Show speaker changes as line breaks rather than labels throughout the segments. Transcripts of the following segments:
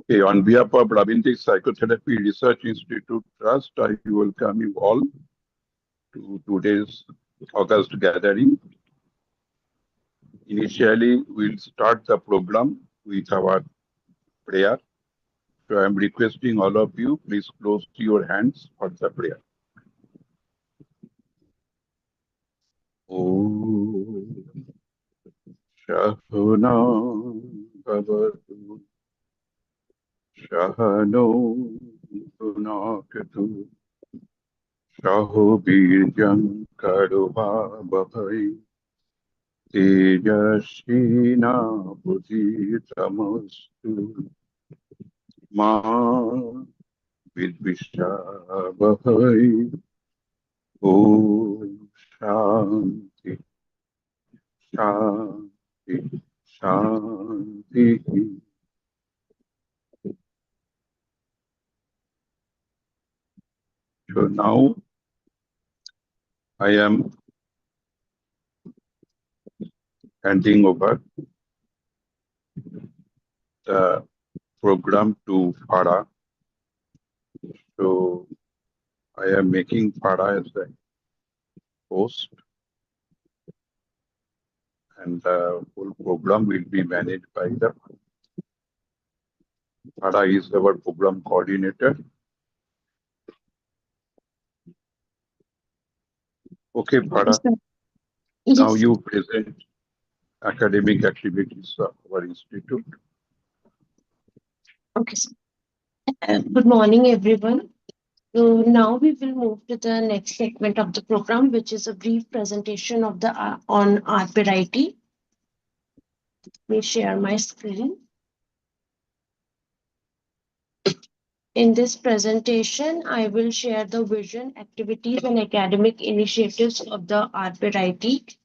Okay, on behalf of Ravindra Psychotherapy Research Institute Trust, I welcome you all to today's August gathering. Initially, we'll start the program with our prayer. So I'm requesting all of you, please close your hands for the prayer. Om Shahuna Bhavatu Shahano Punakatu Shaho Birjam Karuha Bhavai Tejashina Budhitamastu Ma Vidvishabhai Om Shanti Shanti Shanti. So now I am handing over the program to Farah. So I am making Farah as the host, and the whole program will be managed by the Farah is our program coordinator. Okay, Farah, now you present academic activities of our institute.
Okay, sir. Good morning, everyone. So now we will move to the next segment of the program, which is a brief presentation of the on RPRIT. Let me share my screen. In this presentation, I will share the vision, activities, and academic initiatives of the RPRIT.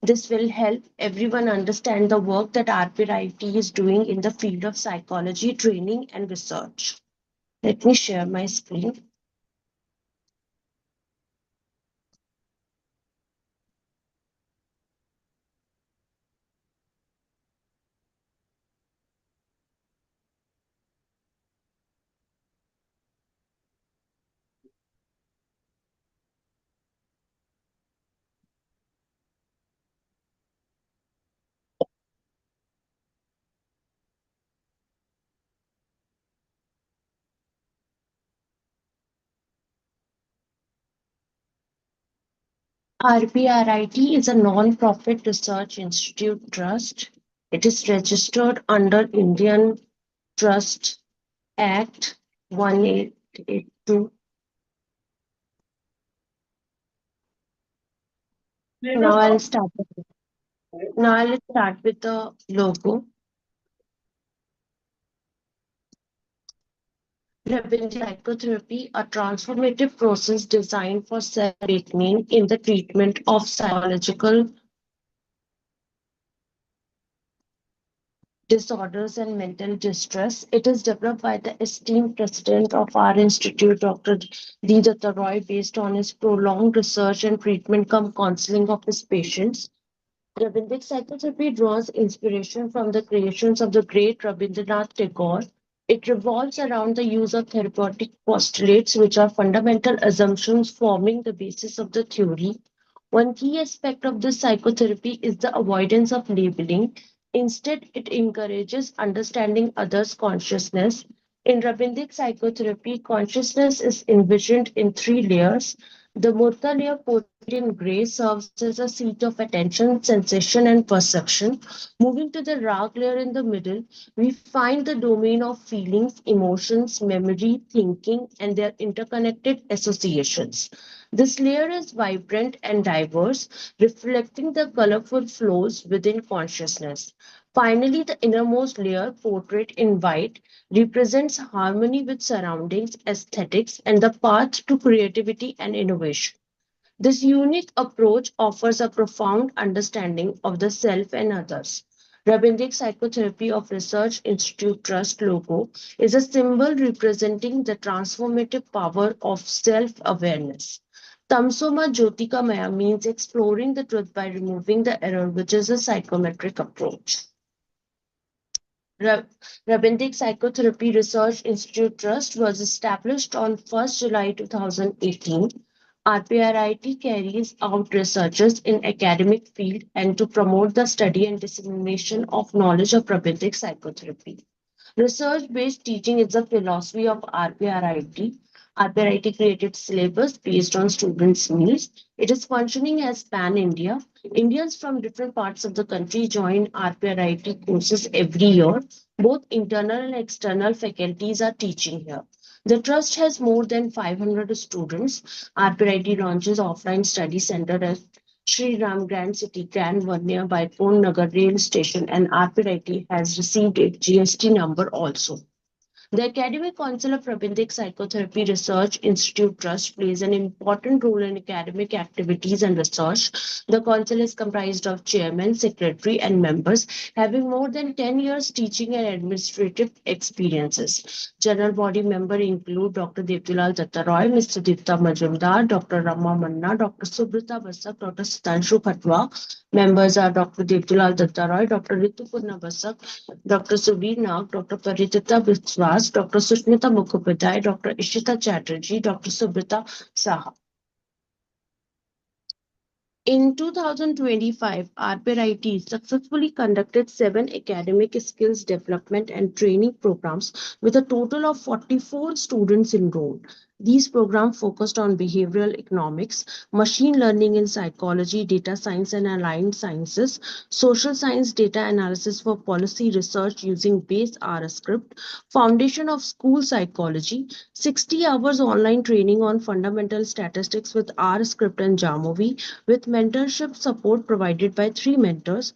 This will help everyone understand the work that RPRIT is doing in the field of psychology, training, and research. Let me share my screen. RPRIT is a non-profit research institute trust. It is registered under Indian Trust Act 1882. Now I'll start with the logo. Rabindra Psychotherapy, a transformative process designed for self-awakening in the treatment of psychological disorders and mental distress. It is developed by the esteemed president of our institute, Dr. D. Datta Roy, based on his prolonged research and treatment counseling of his patients. Rabindra's psychotherapy draws inspiration from the creations of the great Rabindranath Tagore. It revolves around the use of therapeutic postulates, which are fundamental assumptions forming the basis of the theory. One key aspect of this psychotherapy is the avoidance of labeling. Instead, it encourages understanding others' consciousness. In Rabindra's psychotherapy, consciousness is envisioned in three layers. The Murta layer, portrayed in gray, serves as a seat of attention, sensation, and perception. Moving to the Rag layer in the middle, we find the domain of feelings, emotions, memory, thinking, and their interconnected associations. This layer is vibrant and diverse, reflecting the colorful flows within consciousness. Finally, the innermost layer, portrait in white, represents harmony with surroundings, aesthetics, and the path to creativity and innovation. This unique approach offers a profound understanding of the self and others. Rabindra's Psychotherapy of Research Institute Trust logo is a symbol representing the transformative power of self-awareness. Tamsoma Jyotikamaya means exploring the truth by removing the error, which is a psychometric approach. Ra- Rabindic Psychotherapy Research Institute Trust was established on 1st July 2018. RPRIT carries out researches in academic field and to promote the study and dissemination of knowledge of Rabindic psychotherapy. Research-based teaching is the philosophy of RPRIT. RPRIT created syllabus based on students' needs. It is functioning as pan-India. Indians from different parts of the country join RPRIT courses every year. Both internal and external faculties are teaching here. The trust has more than 500 students. RPRIT launches offline study center at Sri Ram Grand City, Grand Vanya by Pon Nagar rail station, and RPIT has received its GST number also. The Academic Council of Rabindic Psychotherapy Research Institute Trust plays an important role in academic activities and research. The council is comprised of chairman, secretary, and members having more than 10 years teaching and administrative experiences. General body members include Dr. Devdulal Datta Roy, Mr. Deepta Majumdar, Dr. Rama Manna, Dr. Subrata Basak, Dr. Sitanshu Khatwa. Members are Dr. Devdulal Datta Roy, Dr. Rituparna Basak, Dr. Subir Nag, Dr. Parijita Biswas, Dr. Sushmita Mukhopadhyay, Dr. Ishita Chatterjee, Dr. Subrata Saha. In 2025, RPRIT successfully conducted 7 academic skills development and training programs with a total of 44 students enrolled. These programs focused on behavioral economics, machine learning in psychology, data science and aligned sciences, social science data analysis for policy research using base R script, foundation of school psychology, 60 hours online training on fundamental statistics with R script and Jamovi, with mentorship support provided by 3 mentors,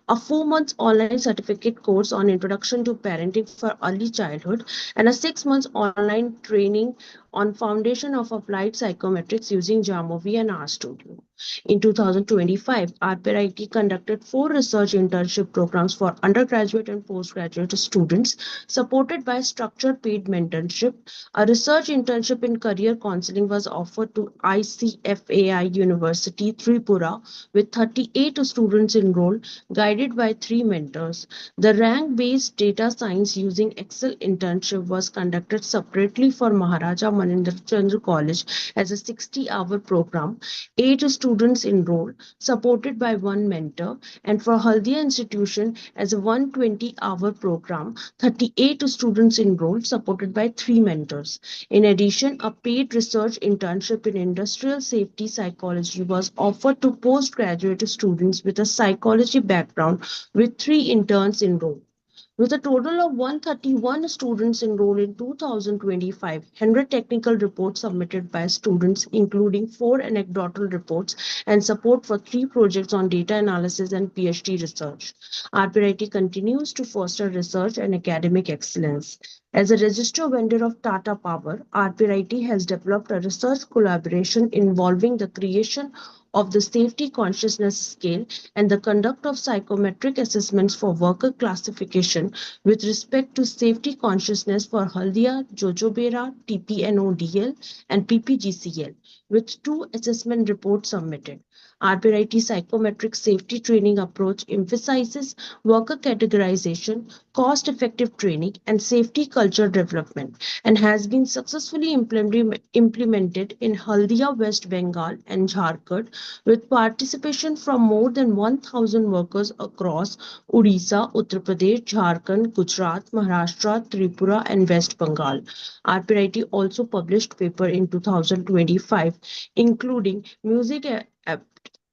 a 4 months online certificate course on introduction to parenting for early childhood, and a 6 months online training on foundation of applied psychometrics using Jamovi and RStudio. In 2025, RPIT conducted 4 research internship programs for undergraduate and postgraduate students, supported by structured paid mentorship. A research internship in career counseling was offered to ICFAI University, Tripura, with 38 students enrolled, guided by 3 mentors. The rank-based data science using Excel internship was conducted separately for Maharaja Manindra Chandra College as a 60-hour program. 8 students enrolled, supported by 1 mentor, and for Haldia Institution as a 120-hour program, 38 students enrolled, supported by 3 mentors. In addition, a paid research internship in industrial safety psychology was offered to postgraduate students with a psychology background, with 3 interns enrolled. With a total of 131 students enrolled in 2025, 100 technical reports submitted by students, including 4 anecdotal reports and support for 3 projects on data analysis and PhD research. RPIT continues to foster research and academic excellence. As a registered vendor of Tata Power, RPIT has developed a research collaboration involving the creation of the safety consciousness scale and the conduct of psychometric assessments for worker classification with respect to safety consciousness for Haldia, Jojobera, TPNODL, and PPGCL, with 2 assessment reports submitted. RPIT psychometric safety training approach emphasizes worker categorization, cost effective training, and safety culture development, and has been successfully implemented in Haldia, West Bengal, and Jharkhand, with participation from more than 1,000 workers across Odisha, Uttar Pradesh, Jharkhand, Gujarat, Maharashtra, Tripura, and West Bengal. RPIT also published paper in 2025, including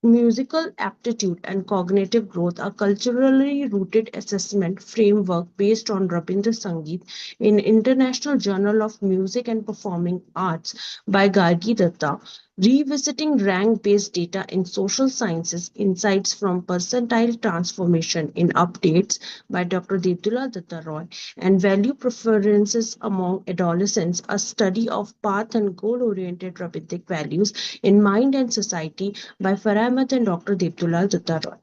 musical aptitude and cognitive growth, a culturally rooted assessment framework based on Rabindra Sangeet in International Journal of Music and Performing Arts by Gargi Datta, revisiting rank-based data in social sciences, insights from percentile transformation in updates by Dr. Devdulal Datta Roy, and value preferences among adolescents, a study of path and goal-oriented Rabindic values in mind and society by Farah Ahmed and Dr. Devdulal Datta Roy.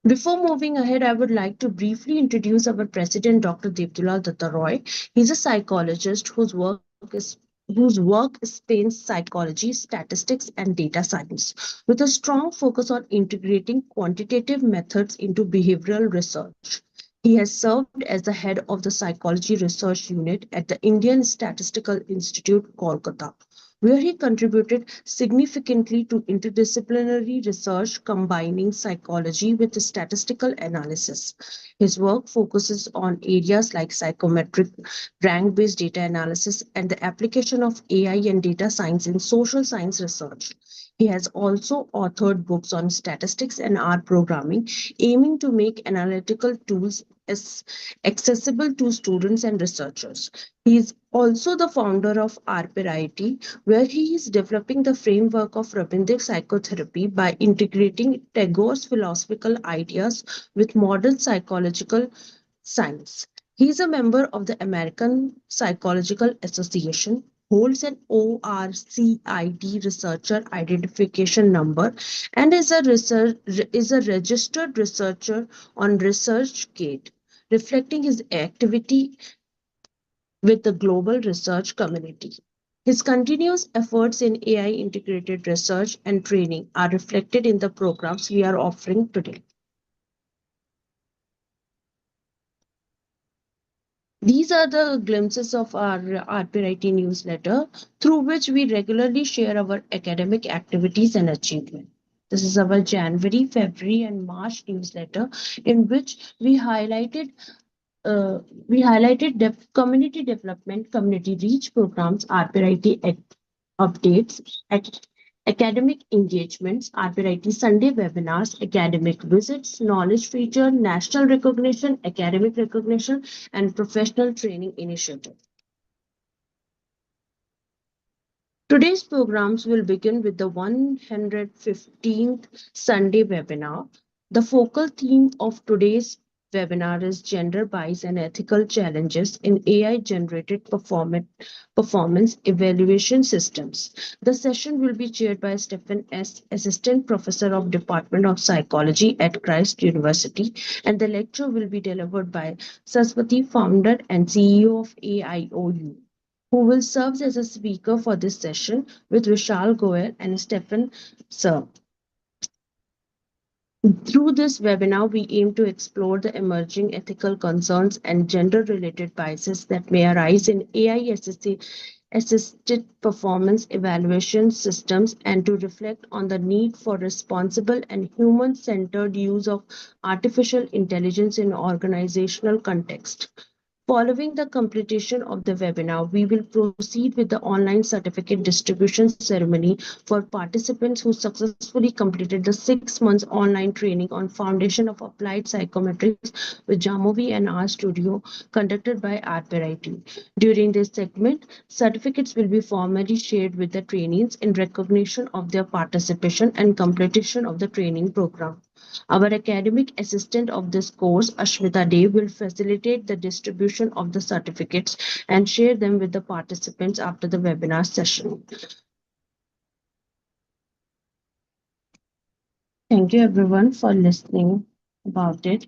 Before moving ahead, I would like to briefly introduce our president, Dr. Devdulal Datta Roy. He's a psychologist whose work is whose work spans psychology, statistics, and data science, with a strong focus on integrating quantitative methods into behavioral research. He has served as the head of the Psychology Research Unit at the Indian Statistical Institute, Kolkata, where he contributed significantly to interdisciplinary research combining psychology with statistical analysis. His work focuses on areas like psychometric, rank based data analysis, and the application of AI and data science in social science research. He has also authored books on statistics and R programming, aiming to make analytical tools as accessible to students and researchers. He is also the founder of RPRIT, where he is developing the framework of Rabindra's psychotherapy by integrating Tagore's philosophical ideas with modern psychological science. He is a member of the American Psychological Association, holds an ORCID researcher identification number, and is a registered researcher on ResearchGate, reflecting his activity with the global research community. His continuous efforts in AI integrated research and training are reflected in the programs we are offering today. These are the glimpses of our RPRIT newsletter through which we regularly share our academic activities and achievements. This is our January, February, and March newsletter in which uh, community development, community reach programs, RPRIT updates, academic engagements, RPRIT Sunday webinars, academic visits, knowledge feature, national recognition, academic recognition, and professional training initiative. Today's programs will begin with the 115th Sunday webinar. The focal theme of today's webinar is gender bias and ethical challenges in AI-generated performance evaluation systems. The session will be chaired by Stephen S., Assistant Professor of Department of Psychology at Christ University, and the lecture will be delivered by Saraswati, founder and CEO of AIOU, who will serve as a speaker for this session with Vishal Goel and Stephen Sir. Through this webinar, we aim to explore the emerging ethical concerns and gender-related biases that may arise in AI-assisted performance evaluation systems and to reflect on the need for responsible and human-centered use of artificial intelligence in organizational context. Following the completion of the webinar, we will proceed with the online certificate distribution ceremony for participants who successfully completed the 6 months online training on Foundation of Applied Psychometrics with Jamovi and RStudio conducted by RPRIT. During this segment, certificates will be formally shared with the trainees in recognition of their participation and completion of the training program. Our academic assistant of this course, Ashmita Dev, will facilitate the distribution of the certificates and share them with the participants after the webinar session. Thank you everyone for listening about it.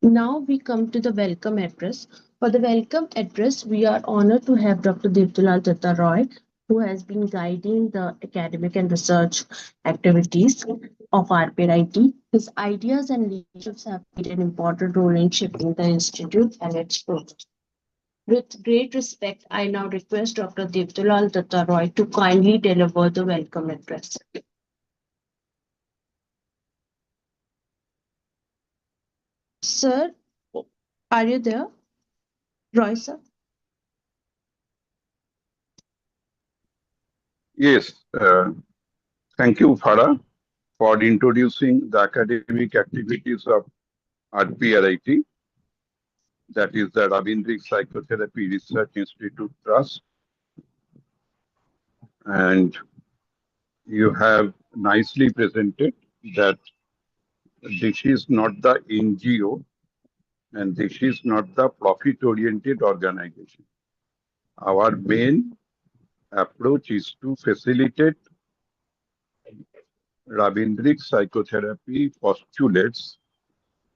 Now we come to the welcome address. For the welcome address, we are honored to have Dr. Devdulal Datta Roy, who has been guiding the academic and research activities of RPRIT. His ideas and leaderships have played an important role in shaping the institute and its growth. With great respect, I now request Dr. Devdulal Datta Roy to kindly deliver the welcome address. Sir, are you there? Roy, sir?
Yes, thank you, Farah, for introducing the academic activities of RPRIT, that is the Ravindra Psychotherapy Research Institute Trust. And you have nicely presented that this is not the NGO and this is not the profit-oriented organization. Our main approach is to facilitate Ravindric psychotherapy postulates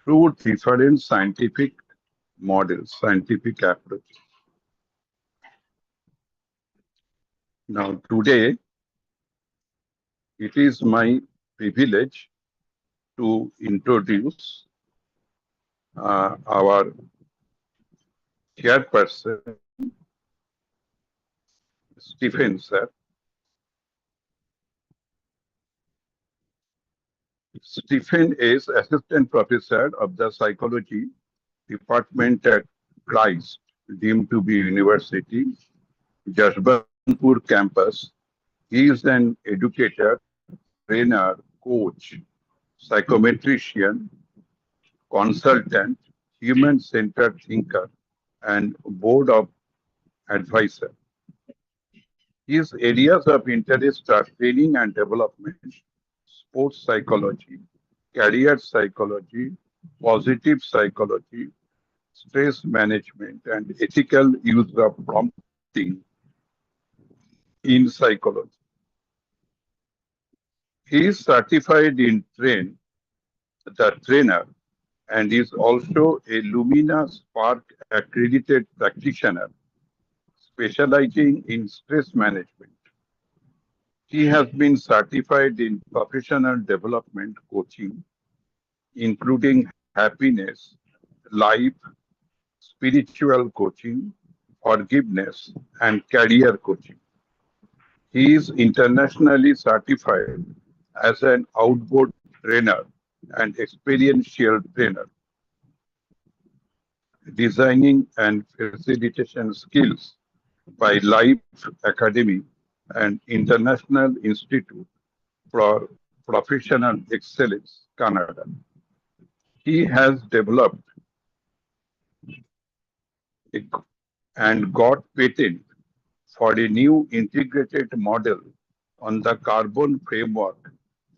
through different scientific models, scientific approaches. Now, today, it is my privilege to introduce our chairperson, Stephen sir. Stephen is assistant professor of the psychology department at Christ, deemed to be university, Jasbantpur campus. He is an educator, trainer, coach, psychometrician, consultant, human-centered thinker, and board of advisor. His areas of interest are training and development, sports psychology, career psychology, positive psychology, stress management, and ethical use of prompting in psychology. He is certified in the trainer, and is also a Lumina Spark accredited practitioner specializing in stress management. He has been certified in professional development coaching, including happiness, life, spiritual coaching, forgiveness, and career coaching. He is internationally certified as an outboard trainer and experiential trainer, designing and facilitation skills by Life Academy and International Institute for Professional Excellence, Canada. He has developed a, and got patent for a new integrated model on the carbon framework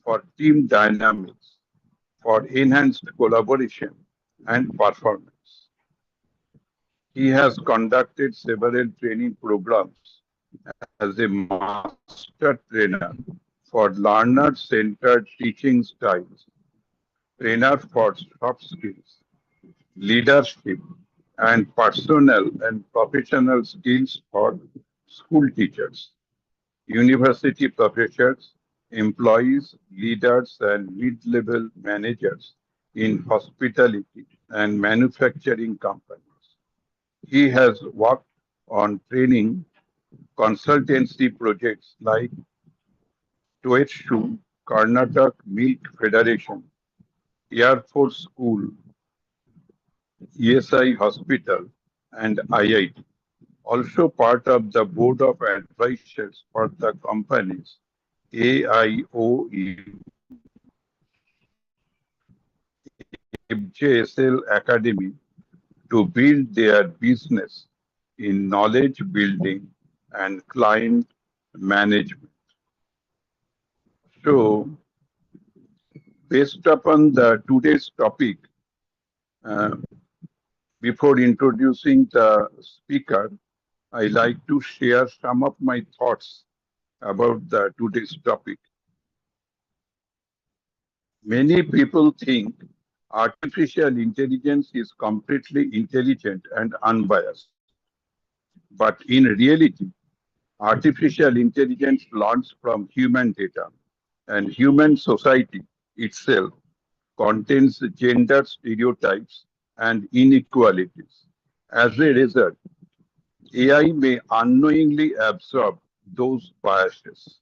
for team dynamics for enhanced collaboration and performance. He has conducted several training programs as a master trainer for learner-centered teaching styles, trainer for soft skills, leadership, and personal and professional skills for school teachers, university professors, employees, leaders, and mid-level managers in hospitality and manufacturing companies. He has worked on training consultancy projects like Toetshu, Karnataka Milk Federation, Air Force School, ESI Hospital, and IIT. Also part of the board of advisors for the companies AIOE, FJSL Academy to build their business in knowledge building and client management. So, based upon the today's topic, uh, before introducing the speaker, I like to share some of my thoughts about the today's topic. Many people think artificial intelligence is completely intelligent and unbiased. But in reality, artificial intelligence learns from human data, and human society itself contains gender stereotypes and inequalities. As a result, AI may unknowingly absorb those biases.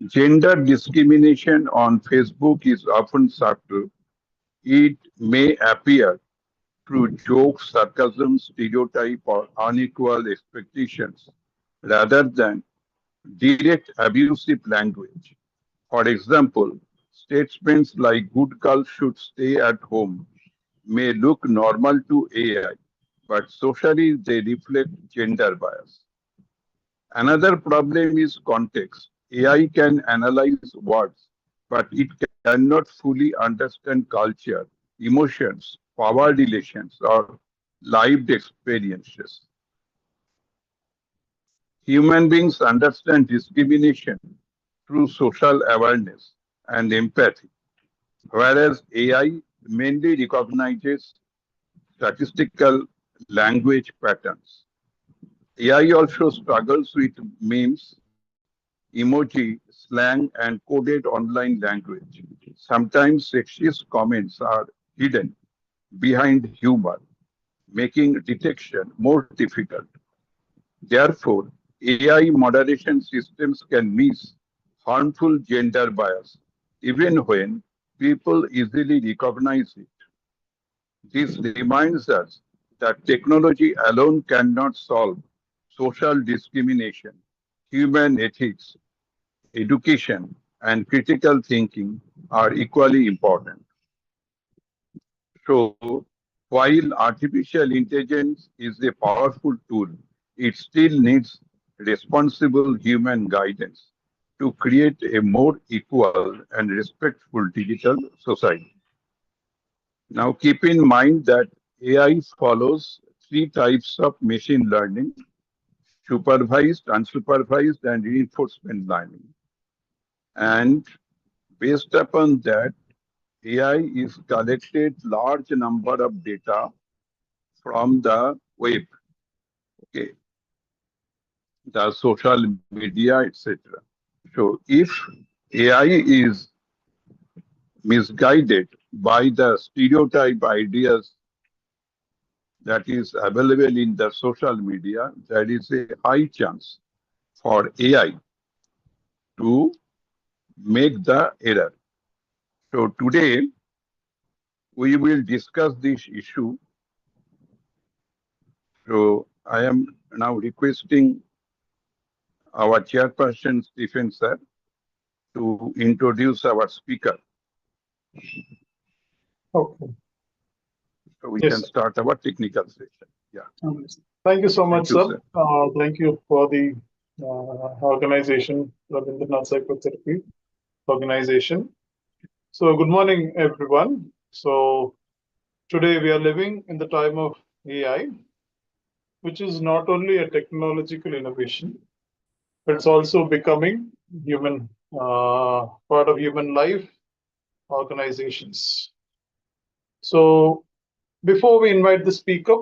Gender discrimination on Facebook is often subtle. It may appear through jokes, sarcasm, stereotype, or unequal expectations rather than direct abusive language. For example, statements like good girls should stay at home may look normal to AI, but socially they reflect gender bias. Another problem is context. AI can analyze words, but it cannot fully understand culture, emotions, power relations, or lived experiences. Human beings understand discrimination through social awareness and empathy, whereas AI mainly recognizes statistical language patterns. AI also struggles with memes, emoji, slang, and coded online language. Sometimes sexist comments are hidden behind humor, making detection more difficult. Therefore, AI moderation systems can miss harmful gender bias even when people easily recognize it. This reminds us that technology alone cannot solve social discrimination. Human ethics, education, and critical thinking are equally important. So, while artificial intelligence is a powerful tool, it still needs responsible human guidance to create a more equal and respectful digital society. Now, keep in mind that AI follows three types of machine learning: supervised, unsupervised, and reinforcement learning. And based upon that, AI is collected large number of data from the web, okay, the social media, etc. So if AI is misguided by the stereotype ideas that is available in the social media, there is a high chance for AI to make the error. So today we will discuss this issue. So I am now requesting our chairperson, Stephen sir, to introduce our speaker.
Okay.
So we
Yes,
can
sir.
start our technical session. Yeah.
Thank you so much,
Thank you,
sir.
sir.
Thank you for the organization, Rabindranath Psychotherapy organization. So, good morning, everyone. So, today we are living in the time of AI, which is not only a technological innovation, but it's also becoming human part of human life organizations. So, before we invite the speaker,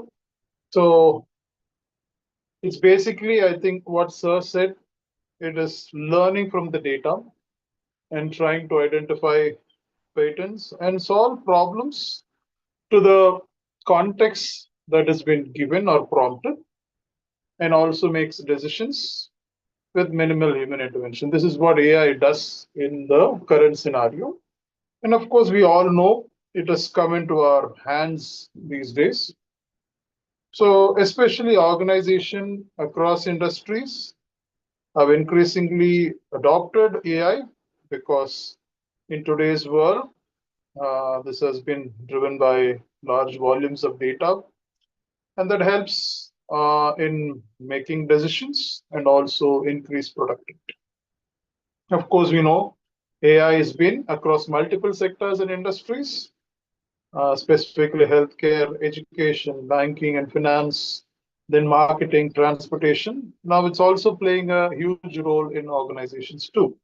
so it's basically, I think, what Sir said. It is learning from the data and trying to identify patterns and solve problems to the context that has been given or prompted, and also makes decisions with minimal human intervention. This is what AI does in the current scenario. And of course, we all know it has come into our hands these days. So, especially organization across industries have increasingly adopted AI because in today's world, this has been driven by large volumes of data, and that helps in making decisions and also increase productivity. Of course, we know AI has been across multiple sectors and industries, specifically healthcare, education, banking, and finance, then marketing, transportation. Now it's also playing a huge role in organizations too.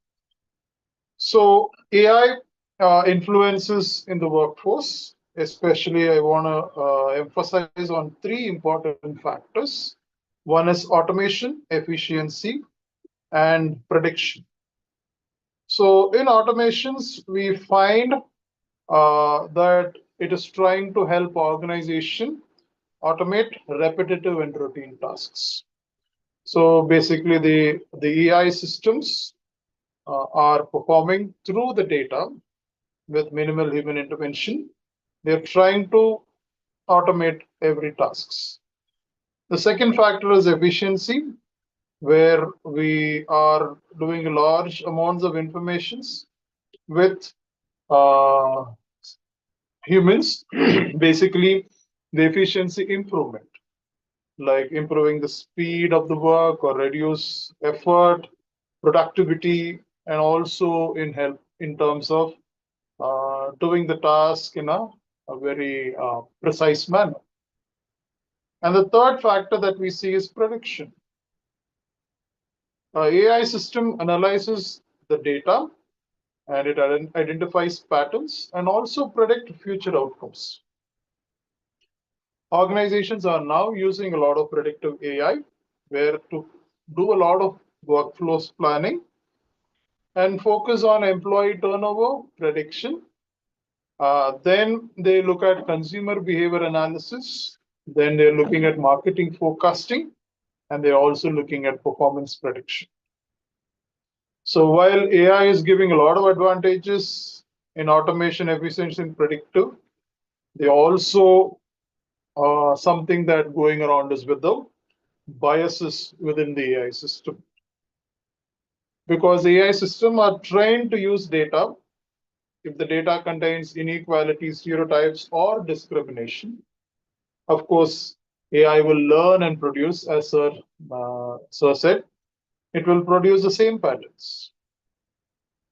So AI influences in the workforce, especially I want to emphasize on three important factors. One is automation, efficiency, and prediction. So in automations, we find that it is trying to help organization automate repetitive and routine tasks. So basically, the AI systems are performing through the data with minimal human intervention. They're trying to automate every tasks. The second factor is efficiency, where we are doing large amounts of informations with uh, humans. Basically, the efficiency improvement, like improving the speed of the work or reduce effort, productivity, and also in help in terms of doing the task in a very precise manner. And the third factor that we see is prediction. AI system analyzes the data and it identifies patterns and also predict future outcomes. Organizations are now using a lot of predictive AI where to do a lot of workflows planning and focus on employee turnover prediction. Then they look at consumer behavior analysis. Then they're looking at marketing forecasting, and they're also looking at performance prediction. So while AI is giving a lot of advantages in automation, efficiency, and predictive, they also something that going around is with the biases within the AI system. Because AI systems are trained to use data. If the data contains inequalities, stereotypes, or discrimination, of course, AI will learn and produce, as Sir said, it will produce the same patterns.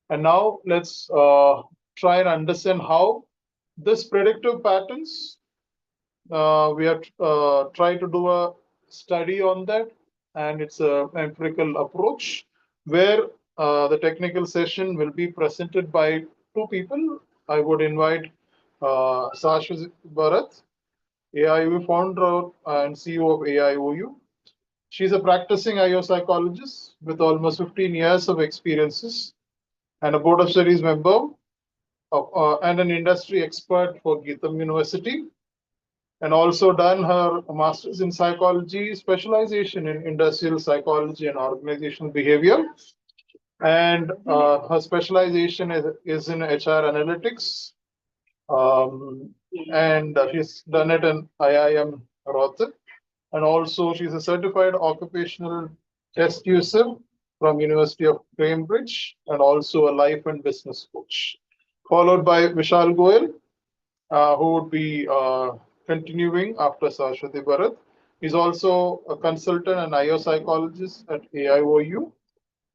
And now let's try and understand how this predictive patterns, we have tried to do a study on that, and it's an empirical approach where the technical session will be presented by two people. I would invite Shashwati Bharat, AIOU founder and CEO of AIOU. She's a practicing IO psychologist with almost 15 years of experiences and a board of studies member and an industry expert for Geetham University, and also done her master's in psychology, specialization in industrial psychology and organizational behavior. And her specialization is in HR analytics. And she's done it in IIM Rohtak. And also she's a certified occupational test user from University of Cambridge, and also a life and business coach. Followed by Vishal Goel, who would be continuing after Shashwati Bharat. He's also a consultant and IO psychologist at AIOU,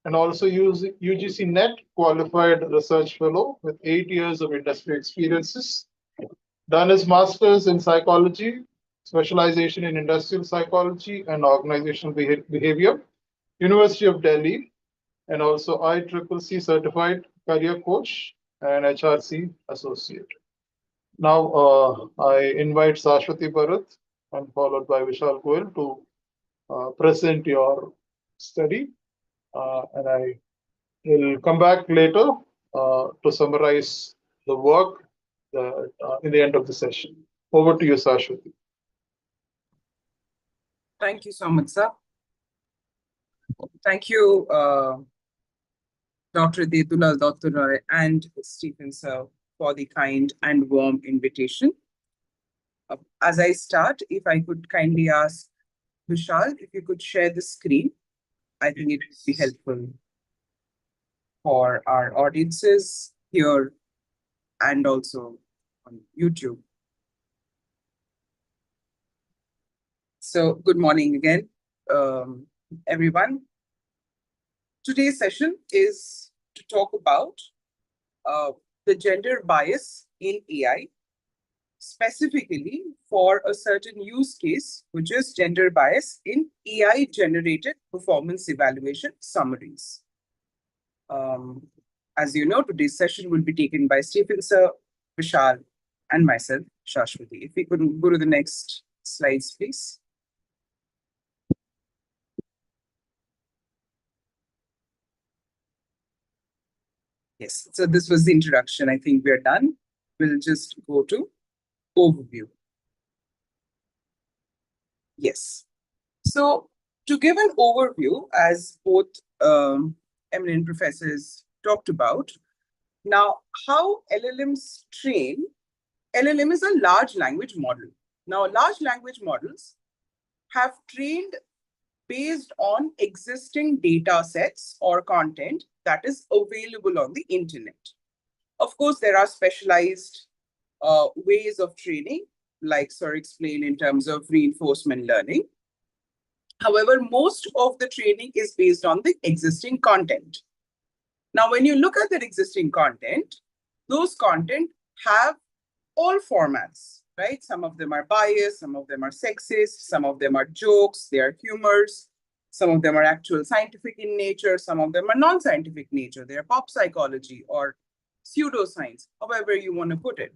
and also UGC NET qualified research fellow with 8 years of industry experiences. Done his master's in psychology, specialization in industrial psychology and organizational behavior, University of Delhi, and also ICCC certified career coach and HRC associate. Now I invite Shashwati Bharat and followed by Vishal Goel to present your study, and I will come back later to summarize the work in the end of the session. Over to you, Shashwati.
Thank you so much, sir. Thank you, Dr. Dedulal Dr. Roy and Stephen, sir, for the kind and warm invitation. As I start, if I could kindly ask Vishal, if you could share the screen, I think it would be helpful for our audiences here and also on YouTube. So good morning again, everyone. Today's session is to talk about the gender bias in AI, specifically for a certain use case, which is gender bias in AI-generated performance evaluation summaries. As you know, today's session will be taken by Stephen sir, Vishal, and myself, Shashwati. If we could go to the next slides, please. Yes, so this was the introduction. I think we're done. We'll just go to overview. Yes. So to give an overview, as both eminent professors talked about, now how LLMs train, LLM is a large language model. Now large language models have trained based on existing data sets or content that is available on the internet. Of course, there are specialized ways of training, like Sir explained in terms of reinforcement learning. However, most of the training is based on the existing content. Now, when you look at that existing content, those content have all formats, right? Some of them are biased, some of them are sexist, some of them are jokes, they are humors, some of them are actual scientific in nature, some of them are non-scientific nature, they are pop psychology or pseudoscience, however you want to put it.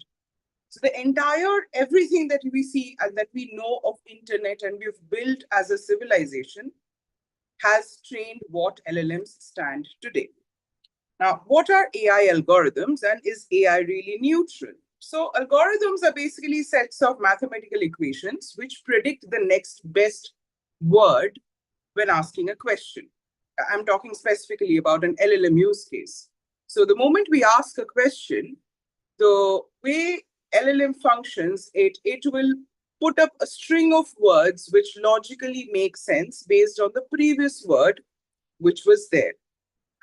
So the entire, everything that we see and that we know of internet and we've built as a civilization has trained what LLMs stand today. Now, what are AI algorithms and is AI really neutral? So algorithms are basically sets of mathematical equations which predict the next best word when asking a question. I'm talking specifically about an LLM use case. So the moment we ask a question, the way LLM functions, it will put up a string of words which logically make sense based on the previous word which was there.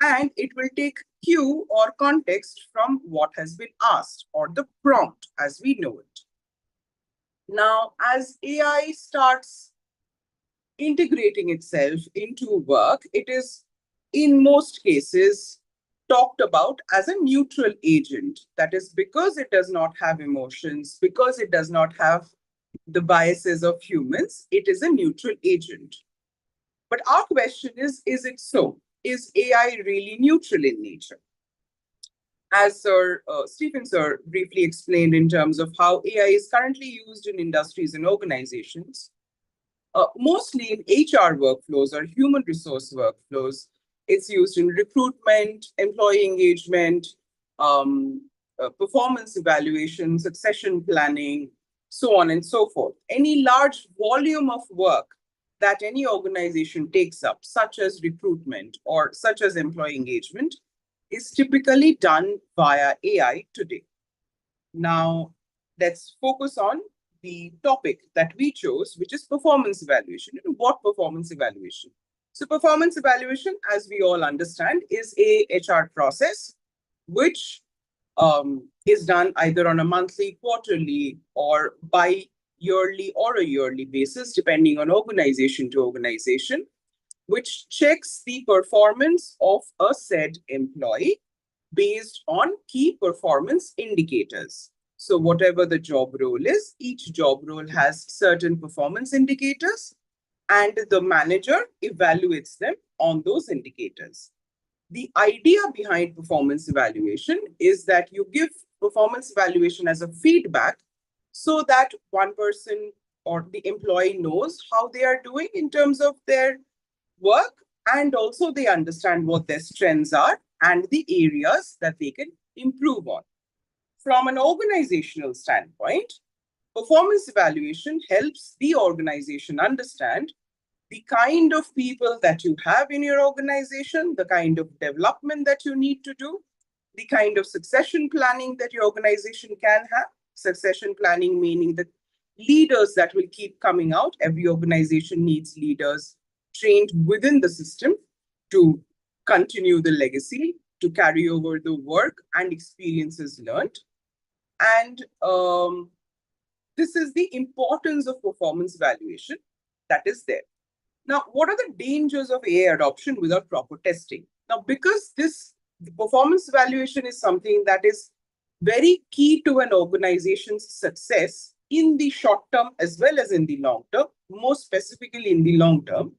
And it will take cue or context from what has been asked or the prompt as we know it. Now, as AI starts integrating itself into work, it is in most cases talked about as a neutral agent. That is because it does not have emotions, because it does not have the biases of humans, it is a neutral agent. But our question is it so? Is AI really neutral in nature? As Sir Stephen Sir briefly explained in terms of how AI is currently used in industries and organizations, mostly in HR workflows or human resource workflows. It's used in recruitment, employee engagement, performance evaluation, succession planning, so on and so forth. Any large volume of work that any organization takes up, such as recruitment or such as employee engagement, is typically done via AI today. Now, let's focus on the topic that we chose, which is performance evaluation. What performance evaluation? So performance evaluation, as we all understand, is a HR process which is done either on a monthly, quarterly, or bi-yearly or a yearly basis, depending on organization to organization, which checks the performance of a said employee based on key performance indicators. So whatever the job role is, each job role has certain performance indicators, and the manager evaluates them on those indicators. The idea behind performance evaluation is that you give performance evaluation as a feedback so that one person or the employee knows how they are doing in terms of their work, and also they understand what their strengths are and the areas that they can improve on. From an organizational standpoint, performance evaluation helps the organization understand the kind of people that you have in your organization, the kind of development that you need to do, the kind of succession planning that your organization can have. Succession planning meaning the leaders that will keep coming out. Every organization needs leaders trained within the system to continue the legacy, to carry over the work and experiences learned. And this is the importance of performance evaluation that is there. Now, what are the dangers of AI adoption without proper testing? Now, because the performance evaluation is something that is very key to an organization's success in the short term as well as in the long term, more specifically in the long term,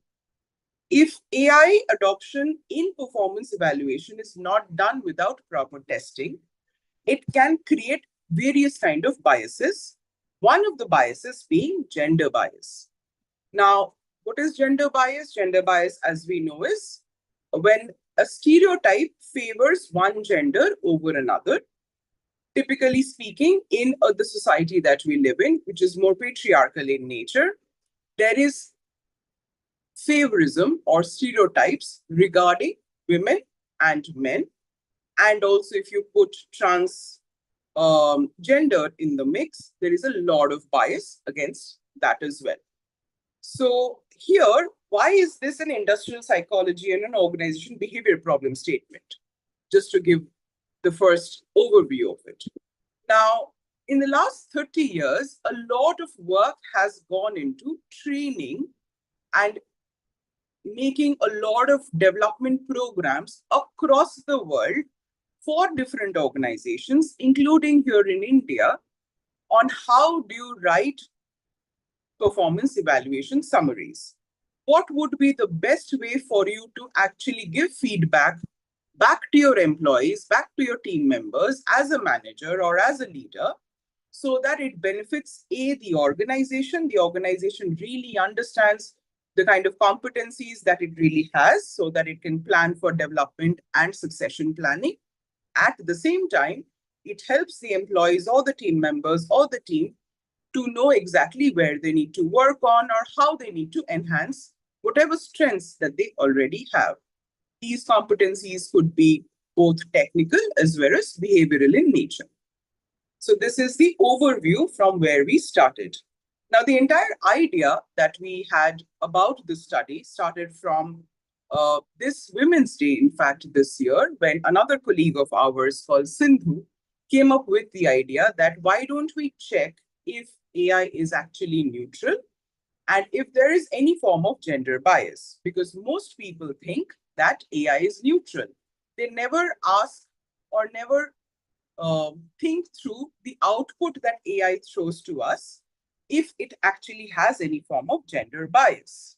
if AI adoption in performance evaluation is not done without proper testing, it can create various kinds of biases. One of the biases being gender bias. Now, what is gender bias? Gender bias, as we know, is when a stereotype favors one gender over another. Typically speaking, in the society that we live in, which is more patriarchal in nature, there is favorism or stereotypes regarding women and men. And also, if you put trans gender in the mix, there is a lot of bias against that as well. So here, why is this an industrial psychology and an organization behavior problem statement? Just to give the first overview of it. Now, in the last 30 years, a lot of work has gone into training and making a lot of development programs across the world for different organizations, including here in India, on how do you write performance evaluation summaries. What would be the best way for you to actually give feedback back to your employees, back to your team members as a manager or as a leader, so that it benefits the organization really understands the kind of competencies that it really has so that it can plan for development and succession planning. At the same time, it helps the employees or the team members or the team to know exactly where they need to work on or how they need to enhance whatever strengths that they already have. These competencies could be both technical as well as behavioral in nature. So this is the overview from where we started. Now, the entire idea that we had about this study started from this Women's Day, in fact, this year, when another colleague of ours called Sindhu came up with the idea that why don't we check if AI is actually neutral and if there is any form of gender bias, because most people think that AI is neutral. They never ask or never think through the output that AI throws to us if it actually has any form of gender bias.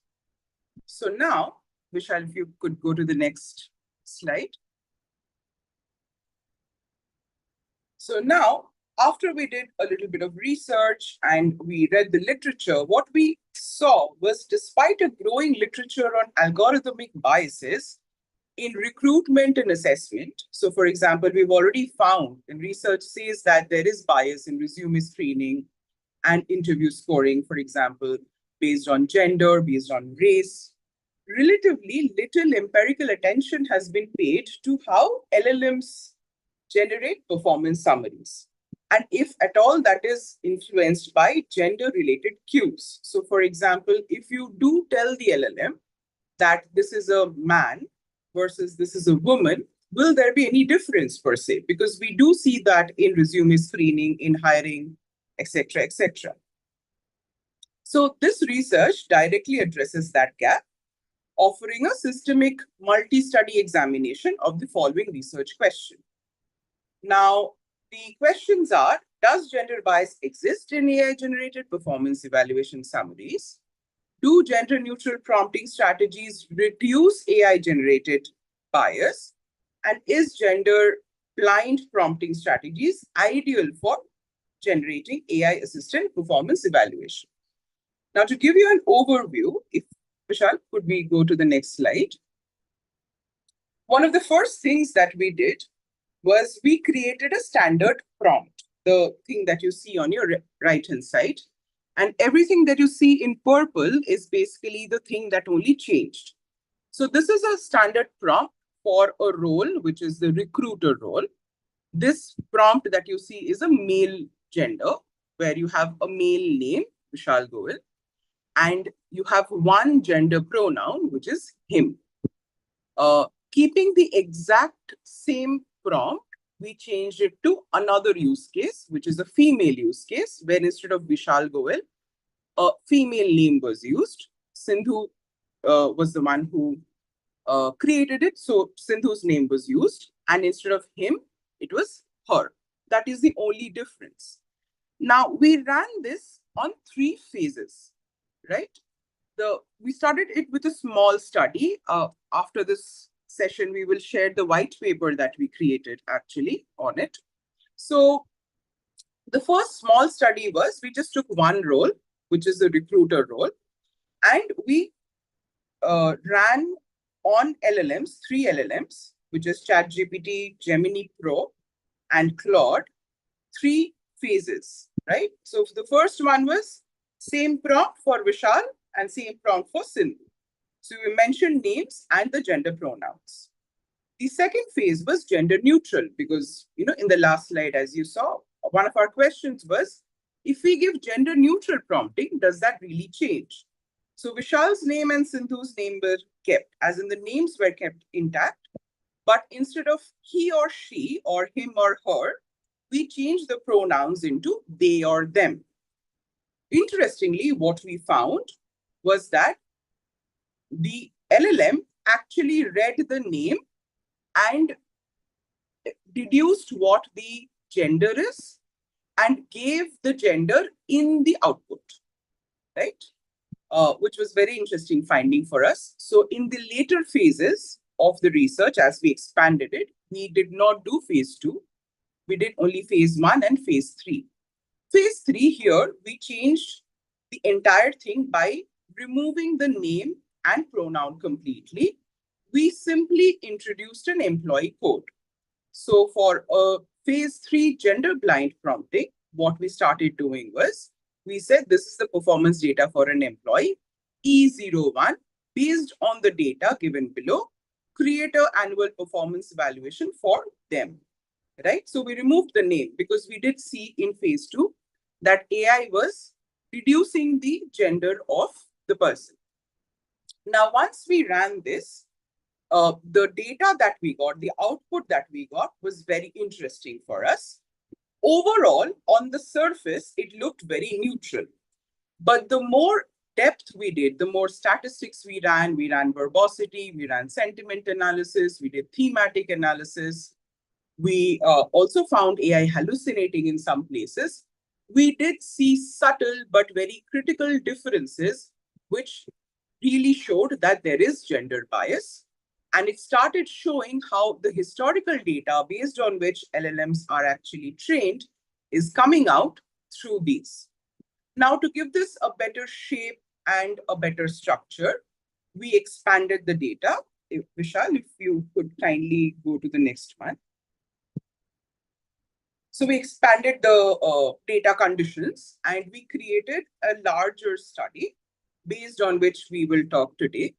So now, Vishal, if you could go to the next slide. So now, after we did a little bit of research and we read the literature, what we saw was despite a growing literature on algorithmic biases in recruitment and assessment. So for example, we've already found, and research says that there is bias in resume screening and interview scoring, for example, based on gender, based on race. Relatively little empirical attention has been paid to how LLMs generate performance summaries. And if at all, that is influenced by gender-related cues. So for example, if you do tell the LLM that this is a man versus this is a woman, will there be any difference per se? Because we do see that in resume screening, in hiring, etc., etc. So this research directly addresses that gap, offering a systemic multi-study examination of the following research question. Now, the questions are, does gender bias exist in AI-generated performance evaluation summaries? Do gender-neutral prompting strategies reduce AI-generated bias? And is gender-blind prompting strategies ideal for generating AI-assisted performance evaluation? Now, to give you an overview, if Vishal, could we go to the next slide? One of the first things that we did was we created a standard prompt, the thing that you see on your right-hand side. And everything that you see in purple is basically the thing that only changed. So this is a standard prompt for a role, which is the recruiter role. This prompt that you see is a male gender, where you have a male name, Vishal Goel, and you have one gender pronoun, which is him. Keeping the exact same prompt, we changed it to another use case, which is a female use case, where instead of Vishal Goel, a female name was used. Sindhu was the one who created it, so Sindhu's name was used, and instead of him, it was her. That is the only difference. Now, we ran this on 3 phases, right? We started it with a small study. After this session, we will share the white paper that we created actually on it. So the first small study was, we just took one role, which is the recruiter role, and we ran on LLMs, 3 LLMs, which is ChatGPT, Gemini Pro, and Claude, 3 phases, right? So the first one was same prompt for Vishal and same prompt for Sindhu. So we mentioned names and the gender pronouns. The second phase was gender neutral because, in the last slide, as you saw, one of our questions was, if we give gender neutral prompting, does that really change? So Vishal's name and Sindhu's name were kept, as in the names were kept intact, but instead of he or she or him or her, we changed the pronouns into they or them. Interestingly, what we found was that the LLM actually read the name and deduced what the gender is and gave the gender in the output, right? Which was very interesting finding for us. So in the later phases of the research, as we expanded it, we did not do phase 2. We did only phase 1 and phase 3. Phase 3 here, we changed the entire thing by removing the name and pronoun completely, we simply introduced an employee code. So for a phase 3 gender blind prompting, what we started doing was, we said this is the performance data for an employee, E01, based on the data given below, create an annual performance evaluation for them, right? So we removed the name because we did see in phase 2 that AI was reducing the gender of the person. Now, once we ran this, the data that we got, the output that we got was very interesting for us. Overall, on the surface, it looked very neutral. But the more depth we did, the more statistics we ran verbosity, we ran sentiment analysis, we did thematic analysis. We also found AI hallucinating in some places. We did see subtle but very critical differences, which really showed that there is gender bias. And it started showing how the historical data based on which LLMs are actually trained is coming out through these. Now, to give this a better shape and a better structure, we expanded the data. Vishal, if you could kindly go to the next one. So we expanded the data conditions and we created a larger study based on which we will talk today.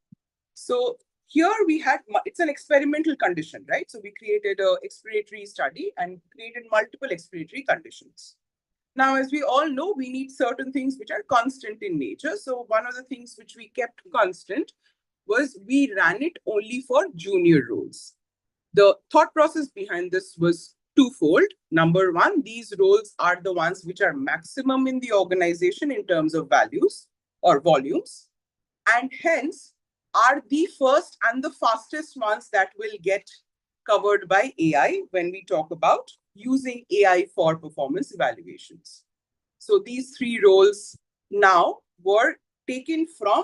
So here we had, it's an experimental condition, right? So we created an exploratory study and created multiple exploratory conditions. Now, as we all know, we need certain things which are constant in nature. So one of the things which we kept constant was we ran it only for junior roles. The thought process behind this was twofold. Number one, these roles are the ones which are maximum in the organization in terms of values or volumes, and hence are the first and the fastest ones that will get covered by AI when we talk about using AI for performance evaluations. So these 3 roles now were taken from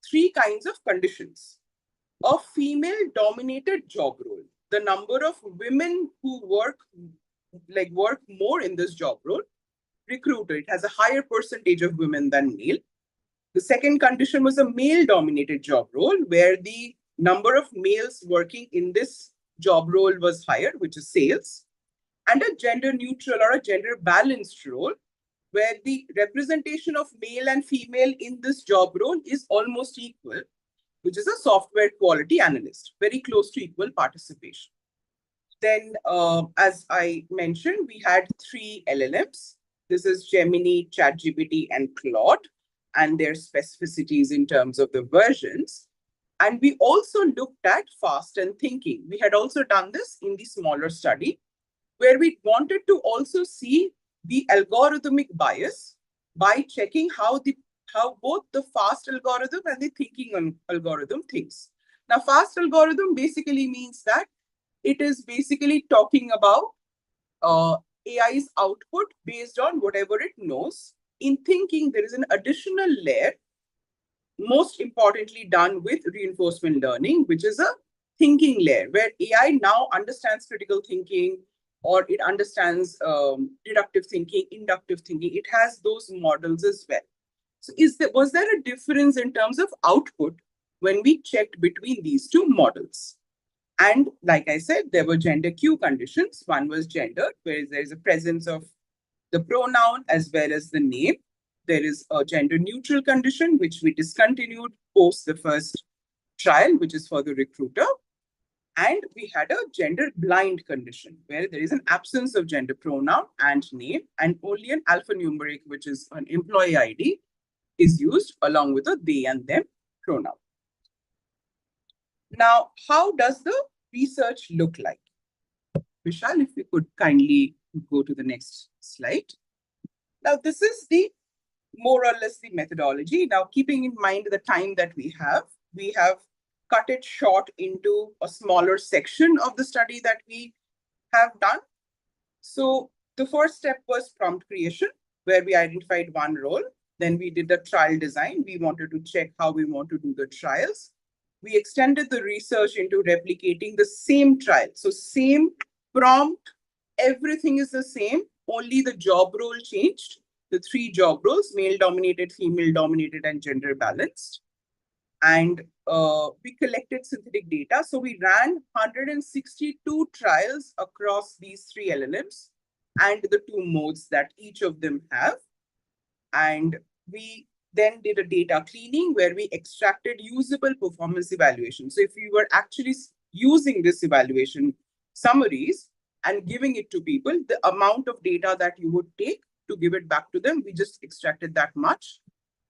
3 kinds of conditions. A female-dominated job role. The number of women who work more in this job role, recruited. It has a higher percentage of women than male. The second condition was a male-dominated job role, where the number of males working in this job role was higher, which is sales. And a gender-neutral or a gender-balanced role, where the representation of male and female in this job role is almost equal, which is a software quality analyst, very close to equal participation. Then, as I mentioned, we had 3 LLMs. This is Gemini, ChatGPT, and Claude, and their specificities in terms of the versions. And we also looked at fast and thinking. We had also done this in the smaller study, where we wanted to also see the algorithmic bias by checking how both the fast algorithm and the thinking algorithm thinks. Now, fast algorithm basically means that it is basically talking about AI's output based on whatever it knows. In thinking, there is an additional layer, most importantly done with reinforcement learning, which is a thinking layer, where AI now understands critical thinking, or it understands deductive thinking, inductive thinking. It has those models as well. So was there a difference in terms of output when we checked between these 2 models? And like I said, there were gender Q conditions. One was gender, where there is a presence of the pronoun as well as the name. There is a gender neutral condition, which we discontinued post the first trial, which is for the recruiter. And we had a gender blind condition, where there is an absence of gender pronoun and name, and only an alphanumeric, which is an employee ID, is used along with a they and them pronoun. Now, how does the research look like? Vishal, if you could kindly go to the next slide. Now, this is the more or less the methodology. Now, keeping in mind the time that we have cut it short into a smaller section of the study that we have done. So the first step was prompt creation, where we identified one role. Then we did the trial design. We wanted to check how we want to do the trials. We extended the research into replicating the same trial. So same prompt, everything is the same, only the job role changed. the 3 job roles: male dominated, female dominated, and gender balanced. And we collected synthetic data. So we ran 162 trials across these 3 LLMs and the 2 modes that each of them have. And we then did a data cleaning where we extracted usable performance evaluation. So if you were actually using this evaluation summaries and giving it to people, the amount of data that you would take to give it back to them, we just extracted that much.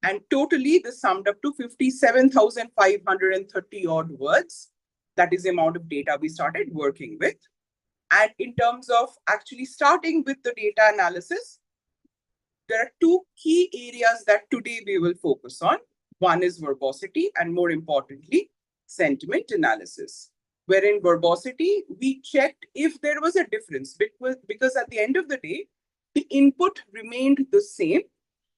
And totally, this summed up to 57,530 odd words. That is the amount of data we started working with. And in terms of actually starting with the data analysis, there are 2 key areas that today we will focus on. One is verbosity, and more importantly, sentiment analysis. Where in verbosity, we checked if there was a difference, because at the end of the day, the input remained the same,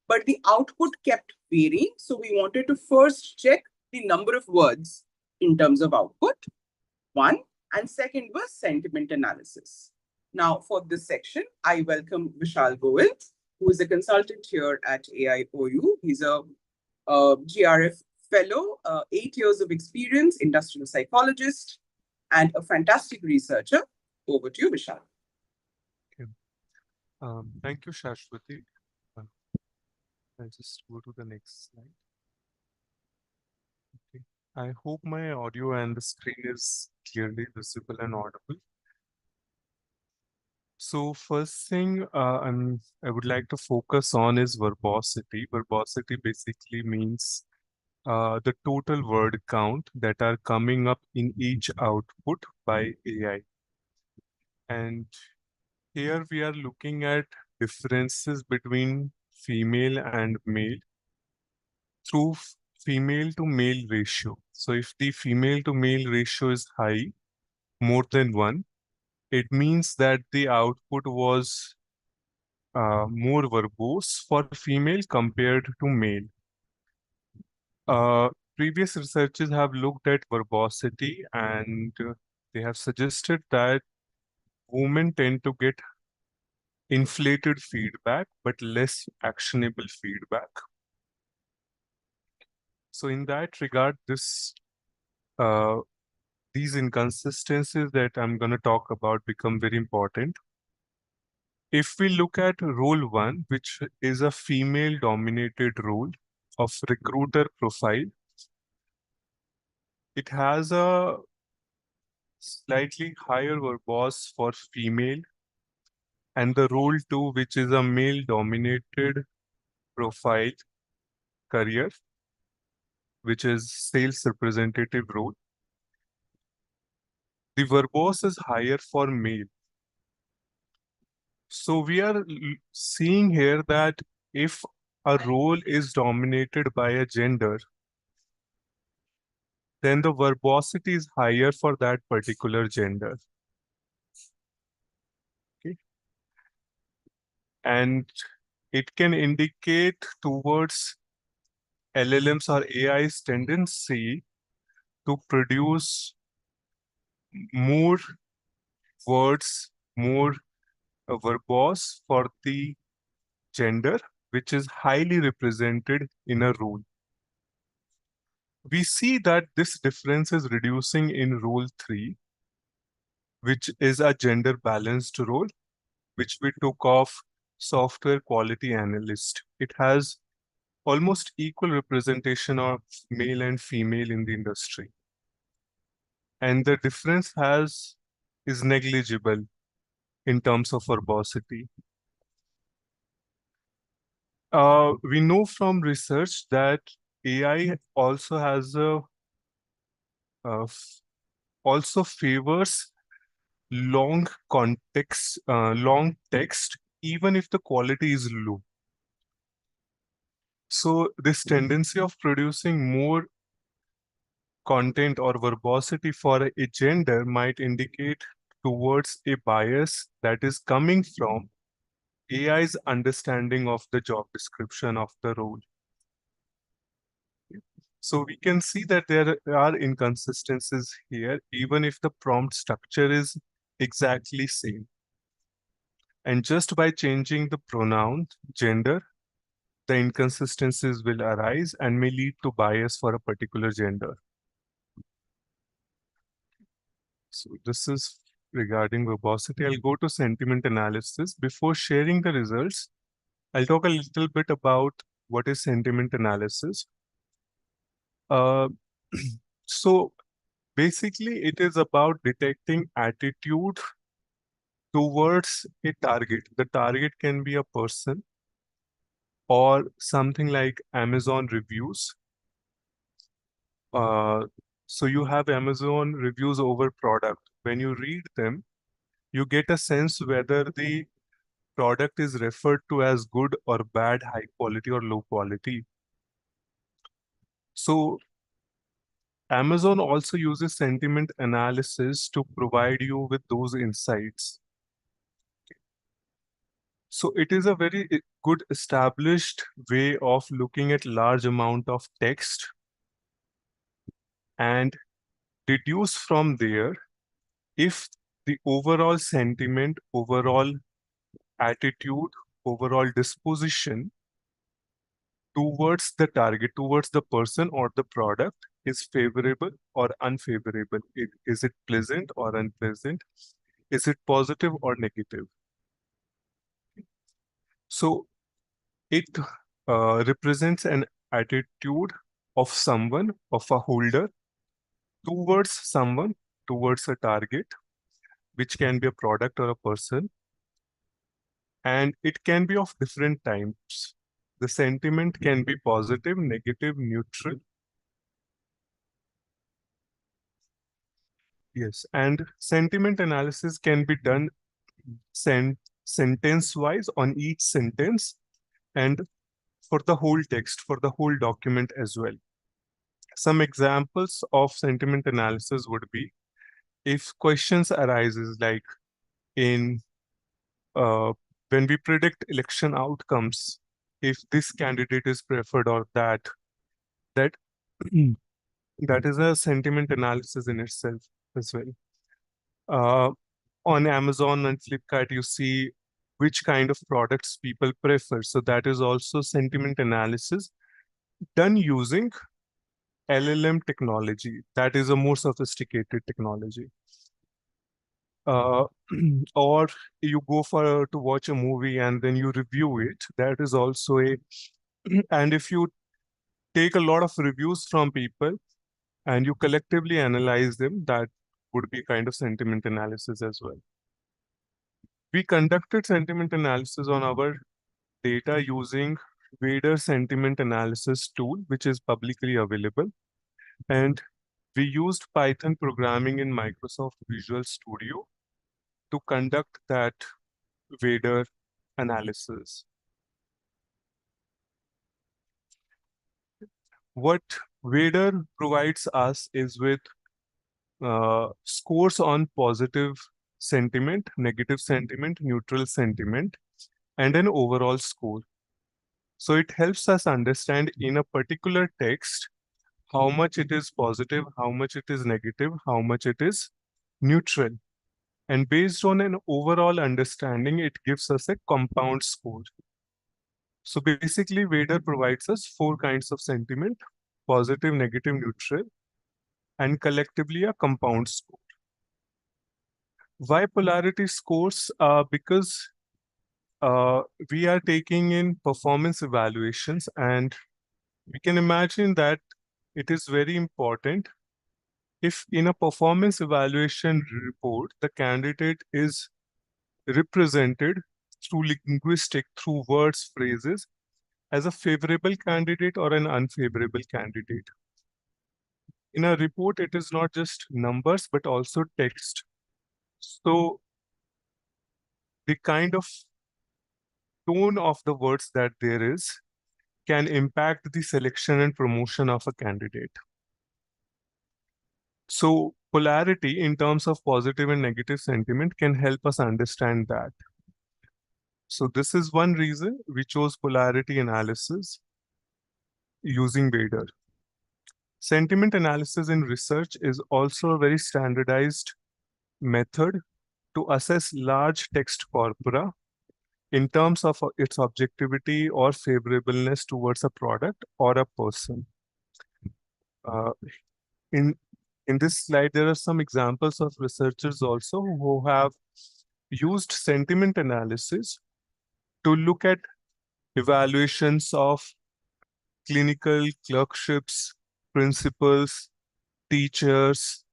but the output kept varying. So we wanted to first check the number of words in terms of output, one, and second was sentiment analysis. Now, for this section, I welcome Vishal Goel, who is a consultant here at AIOU. He's a GRF fellow, 8 years of experience, industrial psychologist, and a fantastic researcher. Over to you, Vishal.
Okay. Thank you, Shashwati. I'll just go to the next slide. Okay. I hope my audio and the screen is clearly visible and audible. So first thing I would like to focus on is verbosity. Verbosity basically means the total word count that are coming up in each output by AI. And here we are looking at differences between female and male through female to male ratio. So if the female to male ratio is high, more than 1, it means that the output was more verbose for female compared to male. Previous researchers have looked at verbosity and they have suggested that women tend to get inflated feedback but less actionable feedback. So in that regard, these inconsistencies that I'm going to talk about become very important. If we look at role 1, which is a female dominated role of recruiter profile, it has a slightly higher verbose for female, and the role 2, which is a male dominated profile career, which is sales representative role, the verbose is higher for male. So we are seeing here that if a role is dominated by a gender, then the verbosity is higher for that particular gender. Okay. And it can indicate towards LLMs or AI's tendency to produce more words, more verbose for the gender, which is highly represented in a role. We see that this difference is reducing in role 3, which is a gender balanced role, which we took off software quality analyst. It has almost equal representation of male and female in the industry. And the difference is negligible in terms of verbosity. We know from research that AI also has also favors long context, long text, even if the quality is low. So this tendency of producing more content or verbosity for a gender might indicate towards a bias that is coming from AI's understanding of the job description of the role. So we can see that there are inconsistencies here, even if the prompt structure is exactly same. And just by changing the pronoun, gender, the inconsistencies will arise and may lead to bias for a particular gender. So this is regarding verbosity. I'll go to sentiment analysis. Before sharing the results, I'll talk a little bit about what is sentiment analysis. Uh, so basically, it is about detecting attitude towards a target. The target can be a person or something like Amazon reviews. So you have Amazon reviews over product. When you read them, you get a sense whether the product is referred to as good or bad, high quality or low quality. So Amazon also uses sentiment analysis to provide you with those insights. So it is a very good established way of looking at large amount of text and deduce from there if the overall sentiment, overall attitude, overall disposition towards the target, towards the person or the product is favorable or unfavorable. Is it pleasant or unpleasant? Is it positive or negative? So it represents an attitude of someone, of a holder, towards someone, towards a target, which can be a product or a person. And it can be of different types. The sentiment can be positive, negative, neutral. Yes, and sentiment analysis can be done sentence-wise on each sentence and for the whole text, for the whole document as well. Some examples of sentiment analysis would be if questions arises like in when we predict election outcomes, if this candidate is preferred or that that is a sentiment analysis in itself as well. On Amazon and Flipkart, you see which kind of products people prefer. So that is also sentiment analysis done using LLM technology. That is a more sophisticated technology. Or you go to watch a movie and then you review it. That is also a, and if you take a lot of reviews from people and you collectively analyze them, that would be kind of sentiment analysis as well. We conducted sentiment analysis on our data using Vader sentiment analysis tool, which is publicly available. And we used Python programming in Microsoft Visual Studio to conduct that Vader analysis. What Vader provides us is with scores on positive sentiment, negative sentiment, neutral sentiment, and an overall score. So it helps us understand in a particular text how much it is positive, how much it is negative, how much it is neutral. And based on an overall understanding, it gives us a compound score. So basically, Vader provides us 4 kinds of sentiment: positive, negative, neutral, and collectively a compound score. Why polarity scores? Because we are taking in performance evaluations, and we can imagine that it is very important if in a performance evaluation report, the candidate is represented through linguistic, through words, phrases, as a favorable candidate or an unfavorable candidate. In a report, it is not just numbers, but also text. So the kind of tone of the words that there is can impact the selection and promotion of a candidate. So polarity in terms of positive and negative sentiment can help us understand that. So this is one reason we chose polarity analysis using Vader. Sentiment analysis in research is also a very standardized method to assess large text corpora in terms of its objectivity or favorableness towards a product or a person. Uh, in this slide, there are some examples of researchers also who have used sentiment analysis to look at evaluations of clinical clerkships, principals, teachers,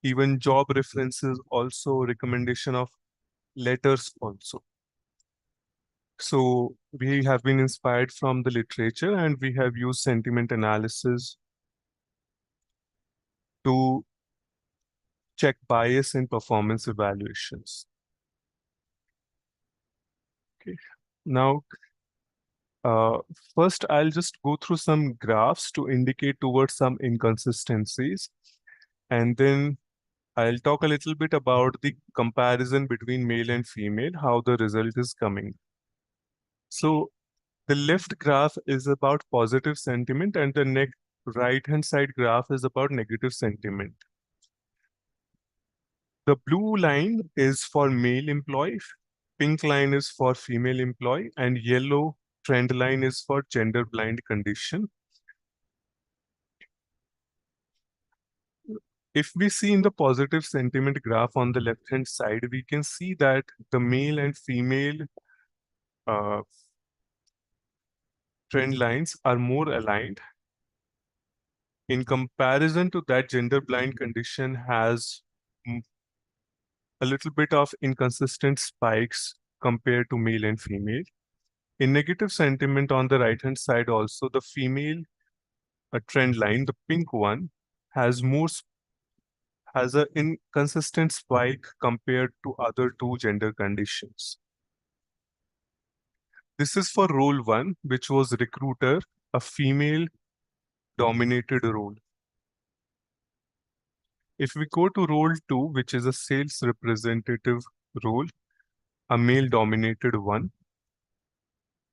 even job references, also recommendation of letters also. So we have been inspired from the literature and we have used sentiment analysis to check bias in performance evaluations. Okay. Now, first I'll just go through some graphs to indicate towards some inconsistencies, and then I'll talk a little bit about the comparison between male and female, how the result is coming. So the left graph is about positive sentiment and the right-hand side graph is about negative sentiment. The blue line is for male employee, pink line is for female employee, and yellow trend line is for gender blind condition. If we see in the positive sentiment graph on the left-hand side, we can see that the male and female trend lines are more aligned. In comparison to that, gender blind condition has a little bit of inconsistent spikes compared to male and female. In negative sentiment on the right-hand side also, the female trend line, the pink one, has an inconsistent spike compared to other two gender conditions. This is for role 1, which was recruiter, a female-dominated role. If we go to role 2, which is a sales representative role, a male-dominated one,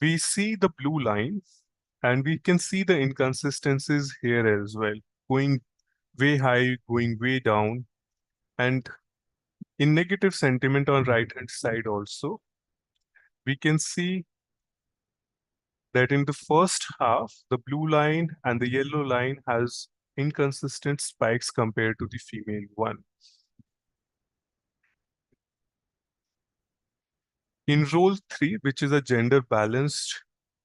we see the blue line and we can see the inconsistencies here as well, going way high, going way down. And in negative sentiment on right-hand side also, we can see that in the first half, the blue line and the yellow line has inconsistent spikes compared to the female one. In role 3, which is a gender balanced,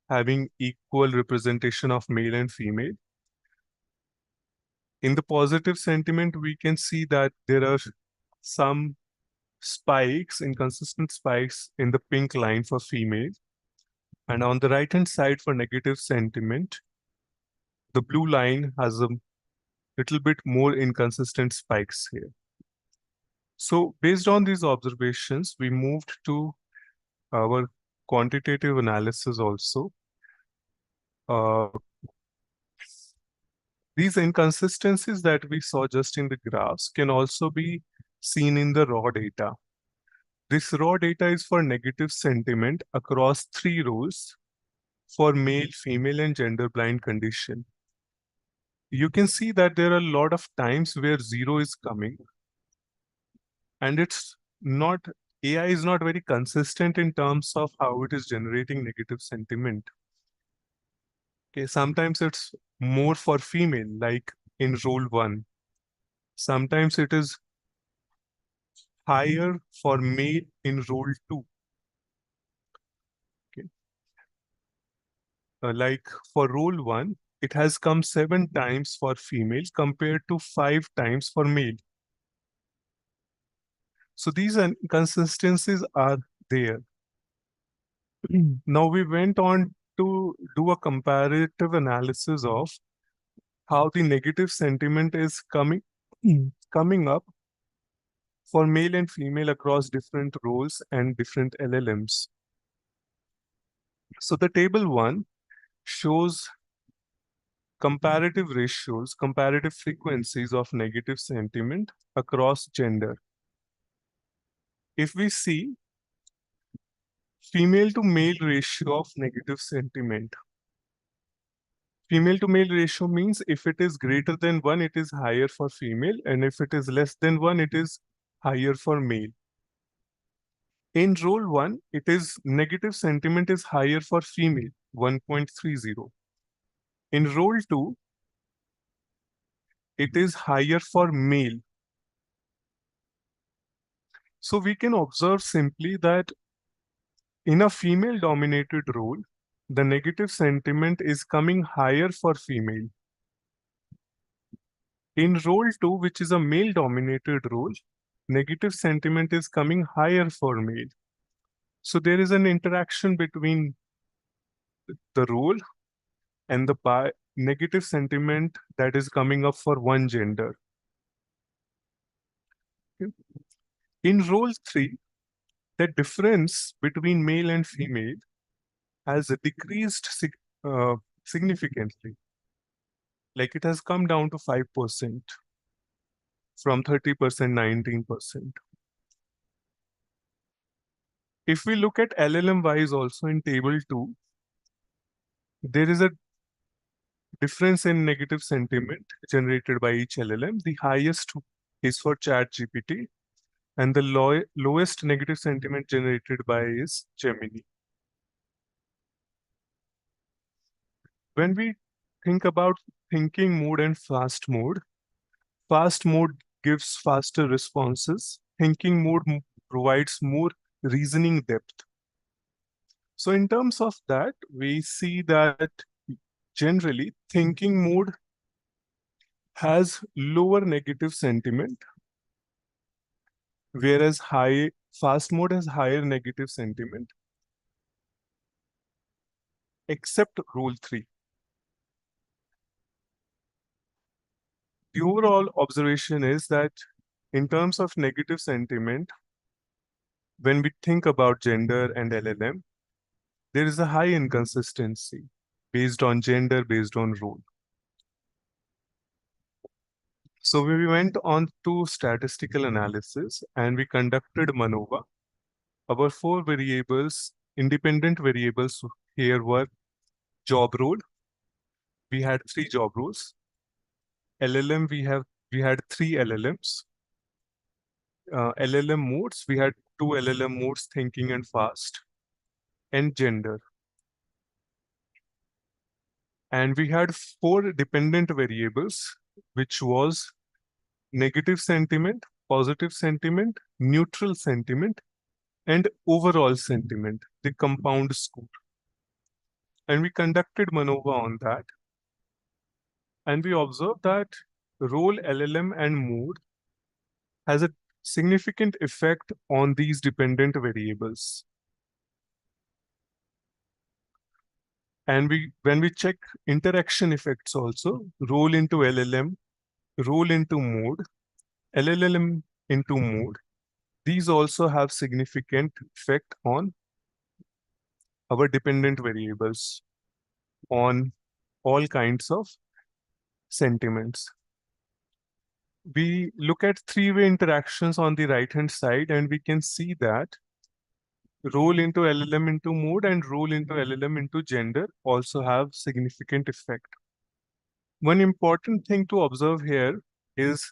having equal representation of male and female, in the positive sentiment, we can see that there are some spikes, inconsistent spikes in the pink line for female. And on the right-hand side for negative sentiment, the blue line has a little bit more inconsistent spikes here. So based on these observations, we moved to our quantitative analysis also. These inconsistencies that we saw just in the graphs can also be seen in the raw data. This raw data is for negative sentiment across 3 roles for male, female, and gender blind condition. You can see that there are a lot of times where 0 is coming, and it's not, AI is not very consistent in terms of how it is generating negative sentiment. Okay, sometimes it's more for female, like in role 1. Sometimes it is higher for male in role 2. Okay. Like for role 1, it has come 7 times for females compared to 5 times for male. So these inconsistencies are there. Now we went on to do a comparative analysis of how the negative sentiment is coming up for male and female across different roles and different LLMs. So the table 1 shows comparative ratios, comparative frequencies of negative sentiment across gender. If we see female to male ratio of negative sentiment, female to male ratio means if it is greater than 1, it is higher for female, and if it is less than 1, it is higher for male. In role 1, it is negative sentiment is higher for female, 1.30. In role 2, it is higher for male. So we can observe simply that in a female dominated role, the negative sentiment is coming higher for female. In role 2, which is a male dominated role, negative sentiment is coming higher for male. So there is an interaction between the role and the negative sentiment that is coming up for one gender. In role 3, the difference between male and female has decreased significantly. Like it has come down to 5% from 30%, 19%. If we look at LLM wise also in table 2, there is a difference in negative sentiment generated by each LLM. The highest is for ChatGPT, and the lowest negative sentiment generated by is Gemini. When we think about thinking mode and fast mode gives faster responses. Thinking mode provides more reasoning depth. So in terms of that, we see that generally thinking mode has lower negative sentiment, whereas fast mode has higher negative sentiment, except rule 3. The overall observation is that in terms of negative sentiment, when we think about gender and LLM, there is a high inconsistency based on gender, based on role. So we went on to statistical analysis and we conducted MANOVA. Our 4 variables, independent variables here were job role. We had 3 job roles. LLM, we had 3 LLMs. LLM modes, we had 2 LLM modes, thinking and fast, and gender. And we had 4 dependent variables, which was negative sentiment, positive sentiment, neutral sentiment, and overall sentiment, the compound score. And we conducted MANOVA on that. And we observed that role, LLM, and mood has a significant effect on these dependent variables. And when we check interaction effects also, role into LLM, role into mode, LLM into mode, these also have significant effect on our dependent variables, on all kinds of sentiments. We look at 3-way interactions on the right-hand side, and we can see that role into LLM into mode and role into LLM into gender also have significant effect. One important thing to observe here is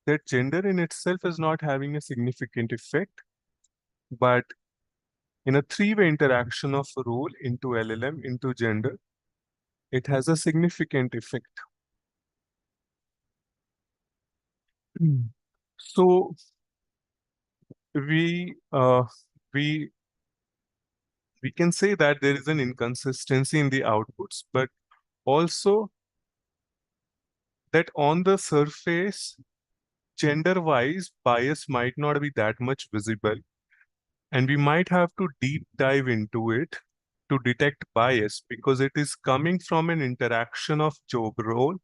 that gender in itself is not having a significant effect, but in a 3-way interaction of role into LLM into gender, it has a significant effect. So we can say that there is an inconsistency in the outputs, but also that on the surface, gender-wise, bias might not be that much visible. And we might have to deep dive into it to detect bias because it is coming from an interaction of job role,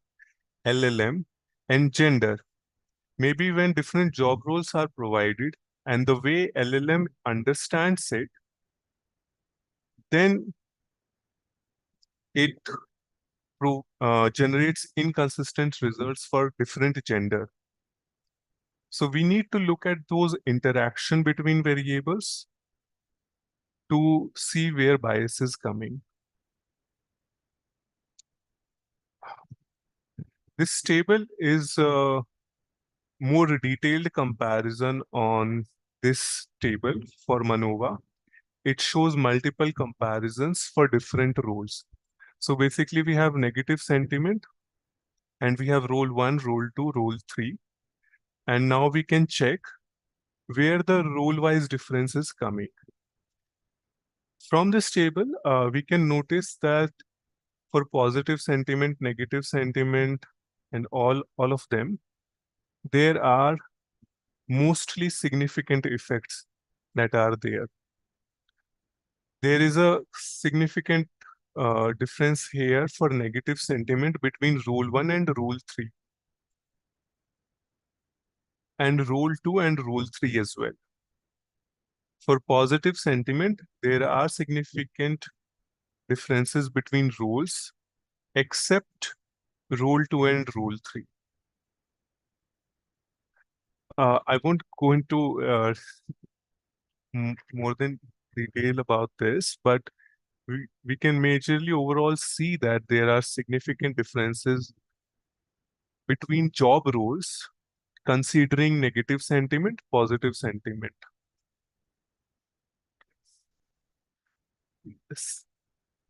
LLM, and gender. Maybe when different job roles are provided and the way LLM understands it, then it generates inconsistent results for different gender. So we need to look at those interaction between variables to see where bias is coming. This table is a more detailed comparison on this table for MANOVA, it shows multiple comparisons for different roles. So basically we have negative sentiment and we have role 1, role 2, role 3. And now we can check where the role-wise difference is coming. From this table, we can notice that for positive sentiment, negative sentiment, and all of them, there are mostly significant effects that are there. There is a significant difference here for negative sentiment between role 1 and role 3, and role 2 and role 3 as well. For positive sentiment, there are significant differences between roles, except role 2 and role 3. I won't go into more than detail about this, but we can majorly overall see that there are significant differences between job roles considering negative sentiment, positive sentiment.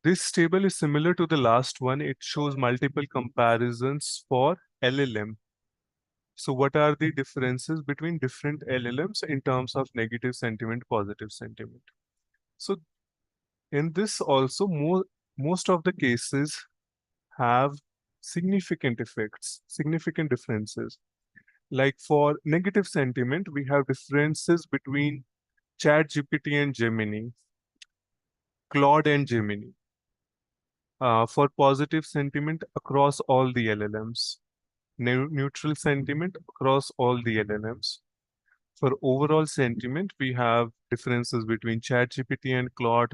This table is similar to the last one. It shows multiple comparisons for LLM. So what are the differences between different LLMs in terms of negative sentiment, positive sentiment? So in this also, most of the cases have significant effects, significant differences. Like for negative sentiment, we have differences between ChatGPT and Gemini, Claude and Gemini. For positive sentiment across all the LLMs, neutral sentiment across all the LLMs. For overall sentiment, we have differences between ChatGPT and Claude,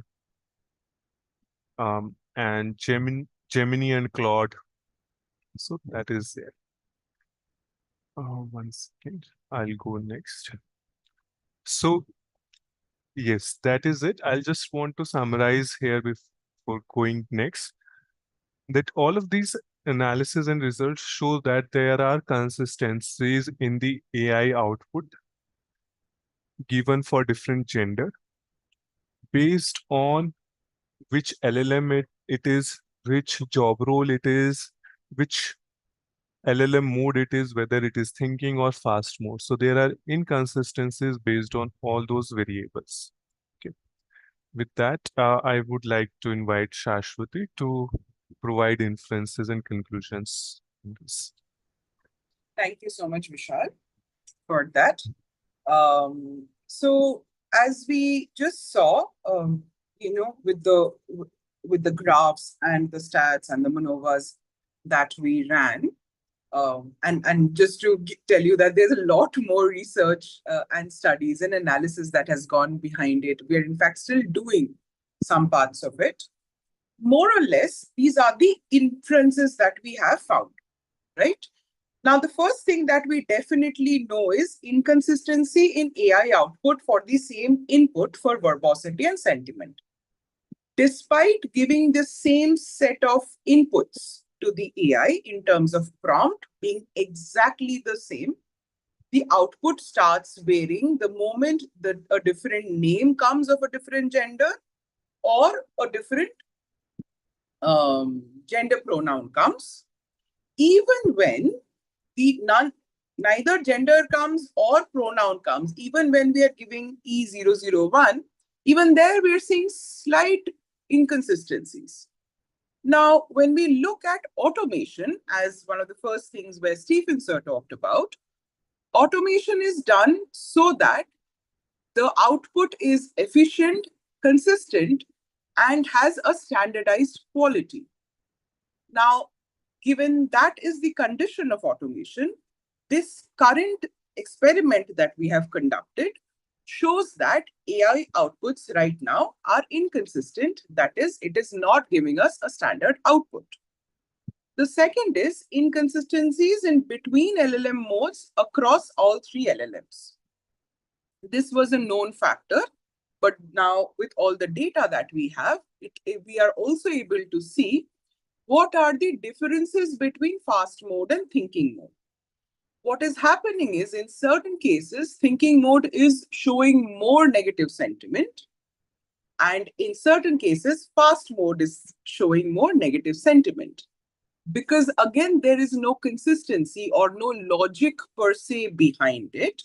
and Gemini and Claude. So that is there. 1 second, I'll go next. So yes, that is it. I'll just want to summarize here before going next, that all of these analysis and results show that there are consistencies in the AI output given for different gender based on which LLM it is, which job role it is, which LLM mode it is, whether it is thinking or fast mode. So there are inconsistencies based on all those variables. Okay. With that, I would like to invite Shashwati to provide inferences and conclusions on this.
Thank you so much, Vishal, for that. So as we just saw, with the graphs and the stats and the MANOVAs that we ran, and just to tell you that there's a lot more research and studies and analysis that has gone behind it. We're in fact still doing some parts of it. More or less, these are the inferences that we have found, right? Now, the first thing that we definitely know is inconsistency in AI output for the same input for verbosity and sentiment. Despite giving the same set of inputs to the AI in terms of prompt being exactly the same, the output starts varying the moment that a different name comes of a different gender or a different gender pronoun comes. Even when neither gender comes or pronoun comes, even when we are giving E001, even there we are seeing slight inconsistencies. Now, when we look at automation as one of the first things where Stephen Sir talked about, automation is done so that the output is efficient, consistent, and has a standardized quality. Now, given that is the condition of automation, this current experiment that we have conducted shows that AI outputs right now are inconsistent. That is, it is not giving us a standard output. The second is inconsistencies in between LLM modes across all 3 LLMs. This was a known factor, but now with all the data that we have, we are also able to see what are the differences between fast mode and thinking mode. what is happening is in certain cases, thinking mode is showing more negative sentiment. And in certain cases, fast mode is showing more negative sentiment. Because again, there is no consistency or no logic per se behind it.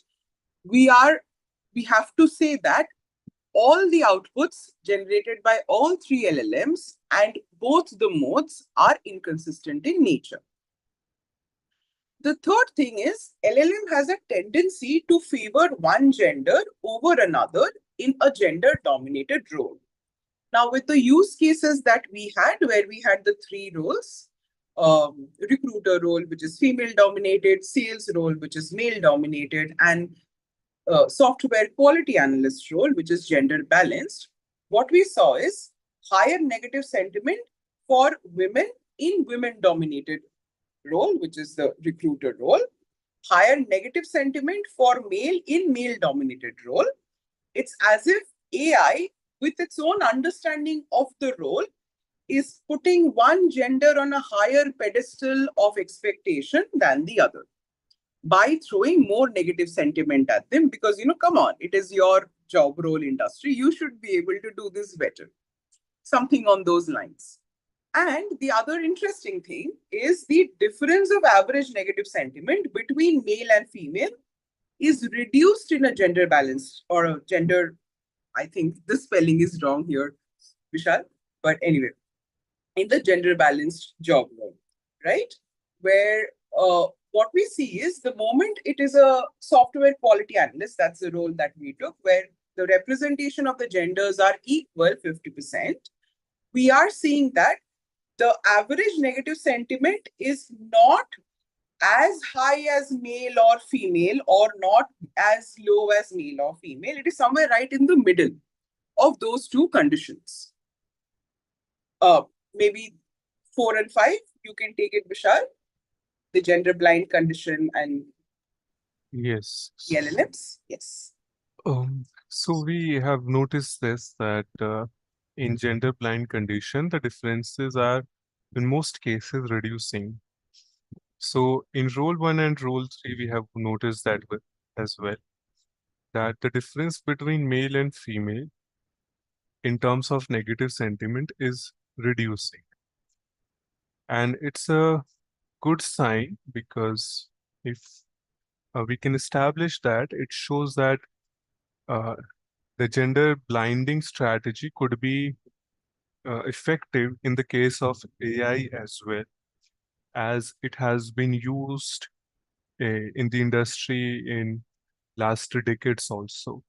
We have to say that all the outputs generated by all three LLMs and both the modes are inconsistent in nature. The third thing is LLM has a tendency to favor one gender over another in a gender dominated role. Now, with the use cases that we had, where we had the three roles, recruiter role, which is female dominated, sales role, which is male dominated, and software quality analyst role, which is gender balanced, what we saw is higher negative sentiment for women in women dominated role, which is the recruiter role, higher negative sentiment for male in male dominated role. It's as if AI, with its own understanding of the role, is putting one gender on a higher pedestal of expectation than the other by throwing more negative sentiment at them because, come on, it is your job role industry. You should be able to do this better. Something on those lines. And the other interesting thing is the difference of average negative sentiment between male and female is reduced in a gender balance or a gender, I think the spelling is wrong here, Vishal. But anyway, in the gender balanced job role, right? Where what we see is the moment it is a software quality analyst, that's the role that we took, where the representation of the genders are equal 50%, we are seeing that the average negative sentiment is not as high as male or female or not as low as male or female. It is somewhere right in the middle of those two conditions. Maybe 4 and 5, you can take it, Vishal. The gender blind condition and
Yes.
the LLMs. Yes.
So we have noticed this that in gender blind condition, the differences are in most cases reducing. So in role 1 and role 3, we have noticed that as well, that the difference between male and female in terms of negative sentiment is reducing. And it's a good sign because if we can establish that, it shows that the gender blinding strategy could be effective in the case of AI as well, as it has been used in the industry in last decades also.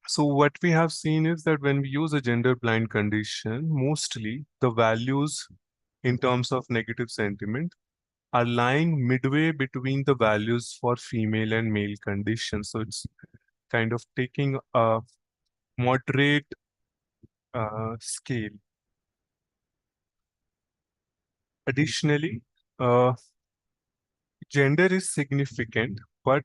So what we have seen is that when we use a gender blind condition, mostly the values in terms of negative sentiment are lying midway between the values for female and male conditions. So it's kind of taking a moderate scale. Additionally, gender is significant, but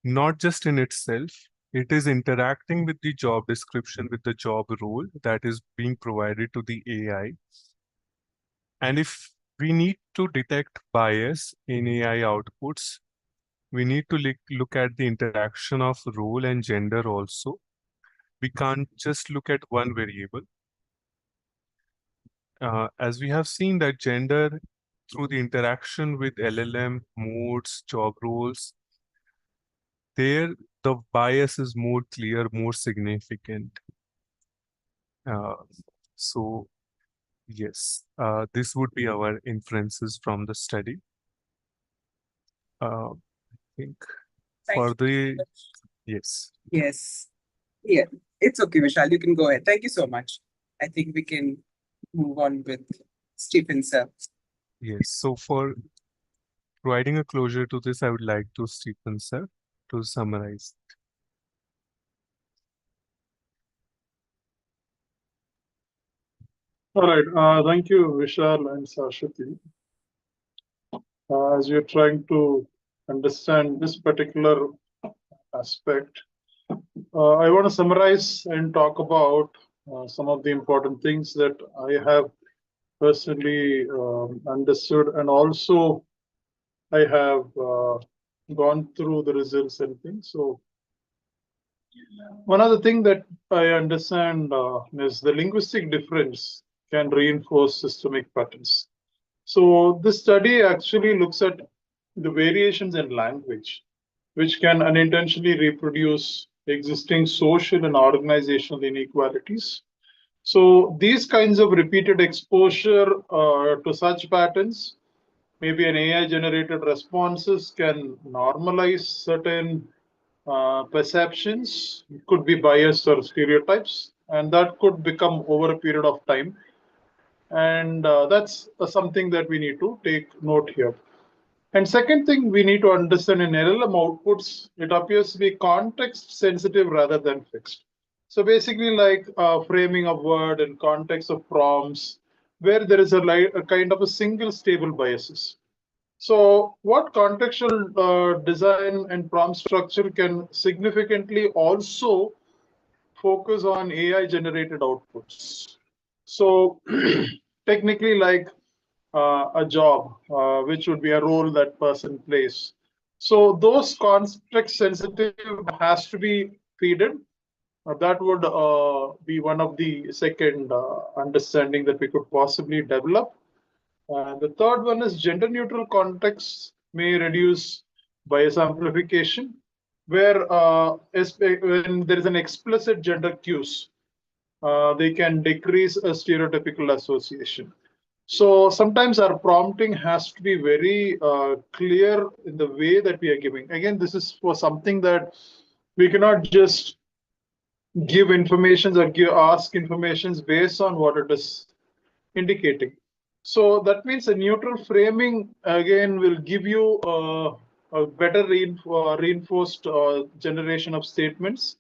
not just in itself. It is interacting with the job description, with the job role that is being provided to the AI. And if we need to detect bias in AI outputs, we need to look at the interaction of role and gender also. We can't just look at one variable. As we have seen that gender, through the interaction with LLM, modes, job roles, there the bias is more clear, more significant. So yes, this would be our inferences from the study. I think for the, yes.
Yes. Yeah, it's okay, Vishal. You can go ahead. Thank you so much. I think we can move on with Stephen, sir.
Yes, so for providing a closure to this, I would like to Stephen, sir, to summarize.
All right. Thank you, Vishal and Sashwati. As you're trying to understand this particular aspect, I want to summarize and talk about some of the important things that I have personally understood and also I have gone through the results and things. So one other thing that I understand is the linguistic difference can reinforce systemic patterns. So this study actually looks at the variations in language, which can unintentionally reproduce existing social and organizational inequalities. So these kinds of repeated exposure to such patterns, maybe an AI-generated responses can normalize certain perceptions, it could be bias or stereotypes, and that could become over a period of time. And that's something that we need to take note here. And second thing we need to understand in LLM outputs, it appears to be context sensitive rather than fixed. So basically like framing of word and context of prompts, where there is a kind of a single stable biases. So what contextual design and prompt structure can significantly also focus on AI generated outputs. So technically like a job, which would be a role that person plays. So those context sensitive has to be feeded. That would be one of the second understanding that we could possibly develop. The third one is gender neutral contexts may reduce bias amplification, where when there is an explicit gender cues, they can decrease a stereotypical association. So sometimes our prompting has to be very clear in the way that we are giving. Again, this is for something that we cannot just give information or ask information based on what it is indicating. So that means a neutral framing again will give you a better reinforced generation of statements.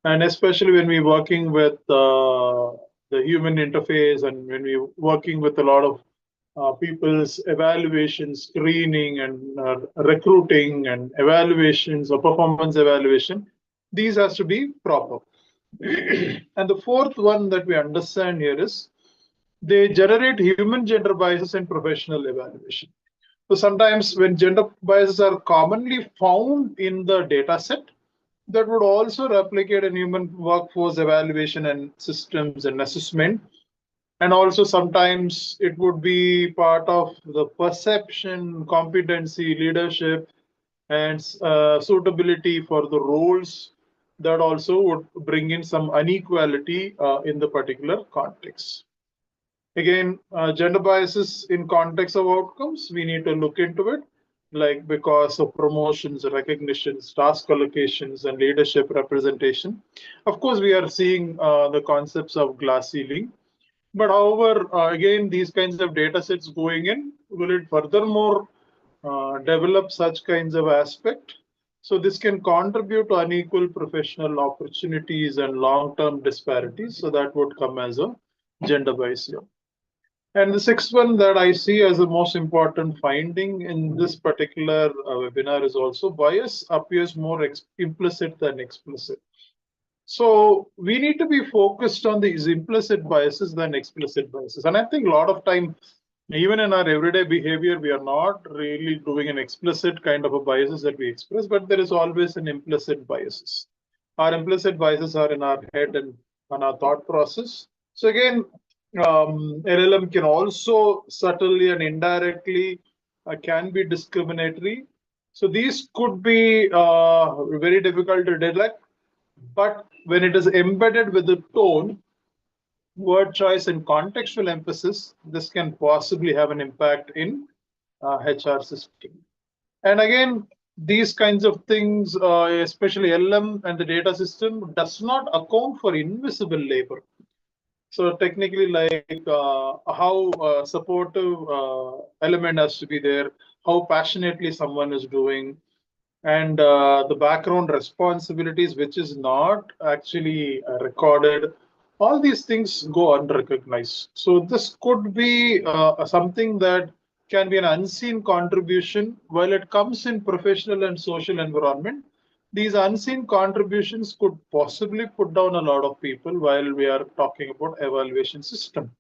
And especially when we're working with the human interface and when we're working with a lot of people's evaluation, screening, and recruiting and evaluations or performance evaluation, these has to be proper. And the fourth one that we understand here is they generate human gender biases in professional evaluation. So sometimes when gender biases are commonly found in the data set, that would also replicate in human workforce evaluation and systems and assessment. And also sometimes it would be part of the perception, competency, leadership, and suitability for the roles that also would bring in some inequality in the particular context. Again, gender biases in context of outcomes, we need to look into it, like because of promotions, recognitions, task allocations, and leadership representation. Of course, we are seeing the concepts of glass ceiling. But however, again, these kinds of data sets going in, will it furthermore develop such kinds of aspect? So this can contribute to unequal professional opportunities and long-term disparities. So that would come as a gender bias here. And the sixth one that I see as the most important finding in this particular webinar is also bias appears more implicit than explicit. So we need to be focused on these implicit biases than explicit biases. And I think a lot of time, even in our everyday behavior, we are not really doing an explicit kind of a biases that we express, but there is always an implicit biases. Our implicit biases are in our head and on our thought process. So again, LLM can also subtly and indirectly can be discriminatory. So these could be very difficult to detect, but when it is embedded with the tone, word choice, and contextual emphasis, this can possibly have an impact in HR system. And again, these kinds of things, especially LLM and the data system, does not account for invisible labor. So technically, like how supportive element has to be there, how passionately someone is doing, and the background responsibilities, which is not actually recorded. All these things go unrecognized. So this could be something that can be an unseen contribution while it comes in professional and social environment. These unseen contributions could possibly put down a lot of people while we are talking about evaluation system.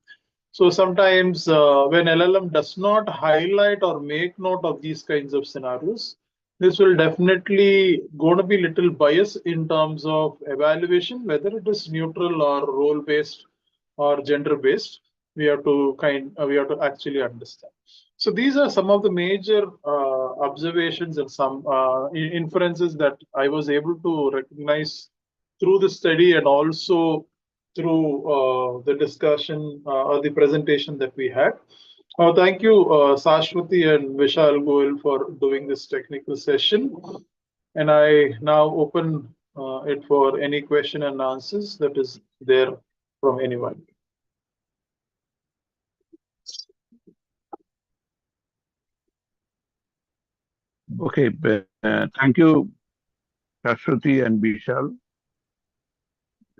So sometimes when LLM does not highlight or make note of these kinds of scenarios, this will definitely going to be little bias in terms of evaluation, whether it is neutral or role based or gender based. We have to actually understand. So these are some of the major observations and some inferences that I was able to recognize through the study and also through the discussion or the presentation that we had. Thank you, Sashwati and Vishal Goel, for doing this technical session. And I now open it for any question and answers that is there from anyone.
Okay, thank you, Shashwati and Vishal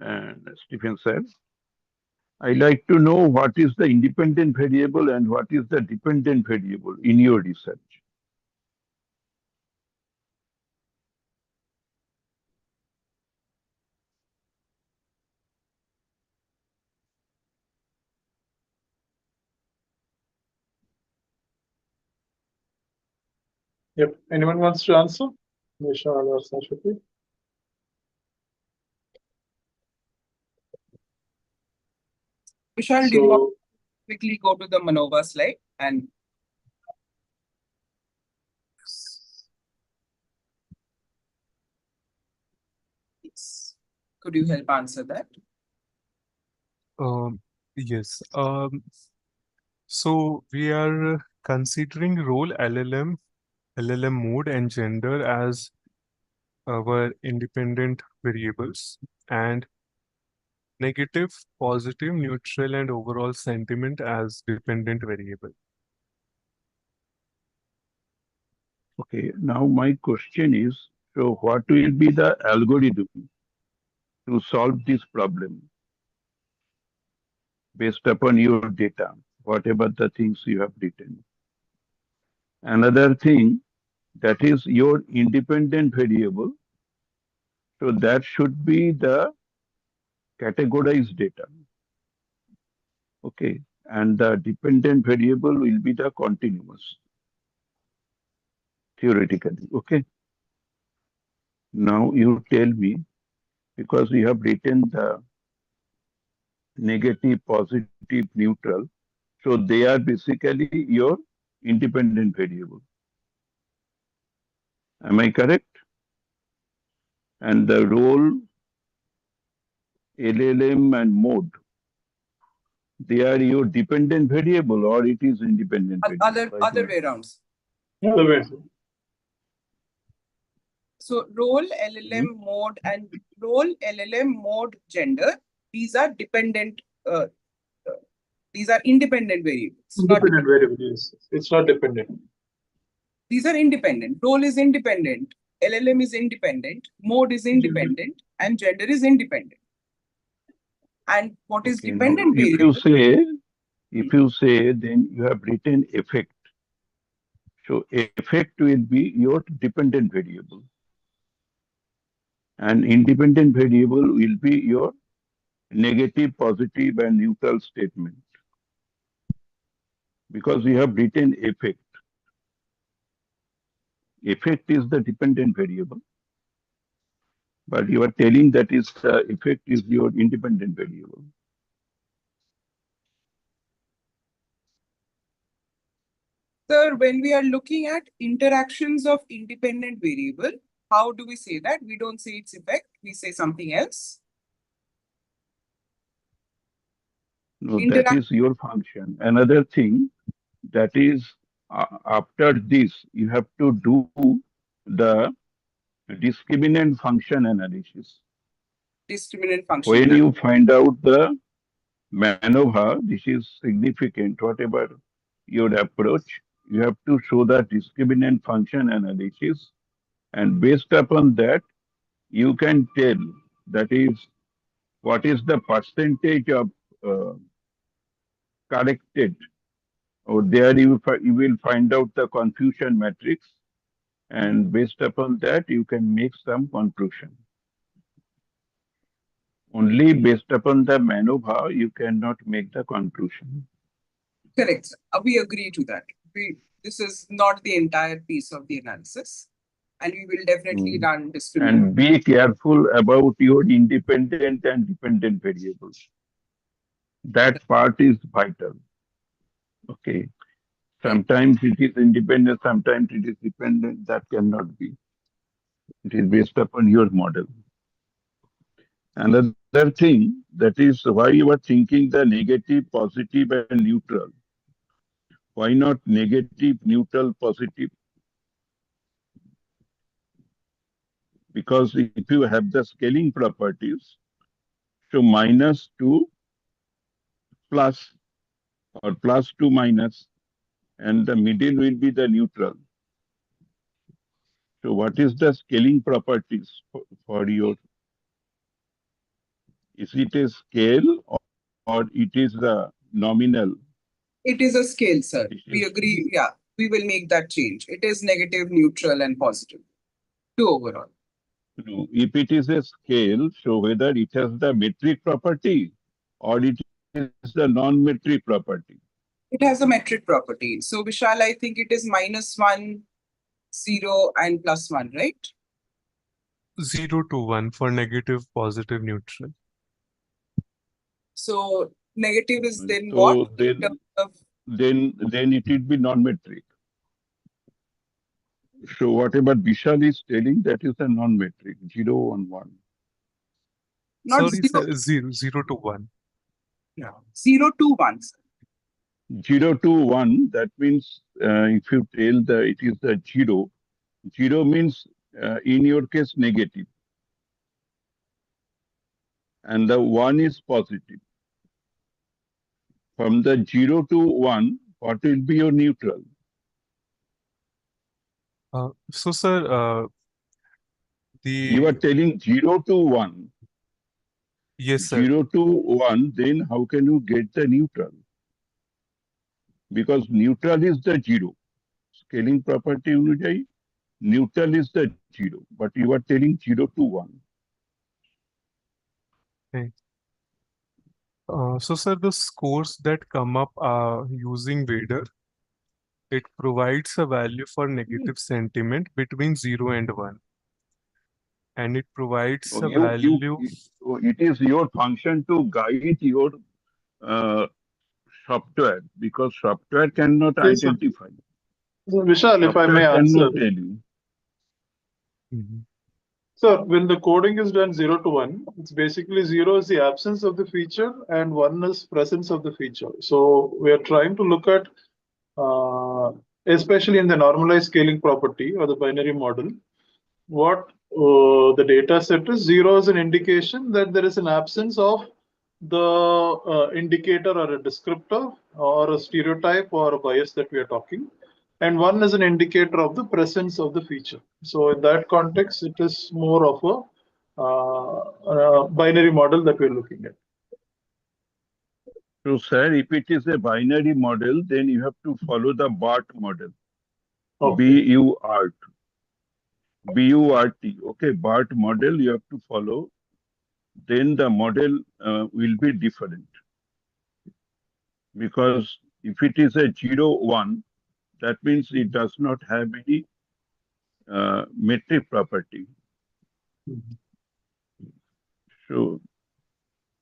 and Stephen said. I like to know what is the independent variable and what is the dependent variable in your research.
Yep. Anyone wants to answer? Vishal or Sashwati?
Vishal, do you want to quickly go to the MANOVA slide and yes. Could you help answer that?
Yes. So we are considering role LLM mode and gender as our independent variables, and negative, positive, neutral, and overall sentiment as dependent variable.
Okay, now my question is, so what will be the algorithm to solve this problem based upon your data, whatever the things you have written? Another thing, that is your independent variable. So that should be the categorized data. Okay, and the dependent variable will be the continuous, theoretically. Okay. Now you tell me, because we have written the negative, positive, neutral, so they are basically your independent variable. Am I correct? And the role, LLM and mode, they are your dependent variable or it is independent variable?
Other way around.
Other way.
So role, LLM mode, and role, LLM mode, gender, these are dependent, these are independent variables.
Independent variables. It's not dependent.
These are independent. Role is independent. LLM is independent. Mode is independent. And gender is independent. And what is
Okay,
dependent
now,
variable?
if you say, then you have written effect. So effect will be your dependent variable. And independent variable will be your negative, positive, and neutral statement. Because we have written effect. Effect is the dependent variable. But you are telling that is the effect is your independent variable.
Sir, when we are looking at interactions of independent variable, how do we say that? We don't say its effect, we say something else.
No, that is your function. Another thing, that is after this, you have to do the discriminant function analysis.
Discriminant function.
When you find out the MANOVA, this is significant, whatever your approach, you have to show the discriminant function analysis. And based upon that, you can tell, that is, what is the percentage of corrected, or there you will find out the confusion matrix, and based upon that you can make some conclusion. Only based upon the MANOVA you cannot make the conclusion.
Correct. We agree to that. This is not the entire piece of the analysis, and we will definitely run discriminant.
And be careful about your independent and dependent variables. That part is vital. Okay. Sometimes it is independent, sometimes it is dependent. That cannot be. It is based upon your model. Another thing, that is why you are thinking the negative, positive, and neutral. Why not negative, neutral, positive? Because if you have the scaling properties, so minus to plus or plus to minus, and the middle will be the neutral. So what is the scaling properties for your, is it a scale or it is the nominal?
It is a scale, sir.
It
We
is-
agree. Yeah, we will make that change. It is negative, neutral, and positive. 2 overall.
No, if it is a scale, so whether it has the metric property or it is the non-metric property.
It has a metric property. So Vishal, I think it is -1, 0, and +1, right?
0 to 1 for negative, positive, neutral.
So negative is then
So
what? In
then,
terms of
then it will be non-metric. So whatever Vishal is telling, that is a non-metric, 0 and 1.
not
Sorry,
0,
sir, 0 to 1.
yeah, 0 to 1. Sir.
0 to 1, that means if you tell it is the 0, 0 means in your case negative. And the 1 is positive. From the 0 to 1, what will be your neutral?
So, sir,
You are telling 0 to 1.
yes, sir.
0 to 1, then how can you get the neutral? Because neutral is the 0. Scaling property अनुजाई, neutral is the 0. But you are telling 0 to 1.
So, sir, the scores that come up using Vader, it provides a value for negative sentiment between 0 and 1. And it provides
So
a value.
so it is your function to guide your uh, software, because software cannot
Yes, sir.
identify.
So Vishal, if I may
Software
answer.
cannot tell you.
Mhm.
So when the coding is done 0 to 1, it's basically 0 is the absence of the feature and 1 is presence of the feature. So we are trying to look at, especially in the normalized scaling property or the binary model, what the data set is. 0 is an indication that there is an absence of the indicator or a descriptor or a stereotype or a bias that we are talking. And 1 is an indicator of the presence of the feature. So in that context, it is more of a binary model that we're looking at.
So, sir, if it is a binary model, then you have to follow the BART model.
Okay.
BURT. BURT. Okay, BART model you have to follow. Then the model will be different. Because if it is a 0, 1, that means it does not have any metric property. So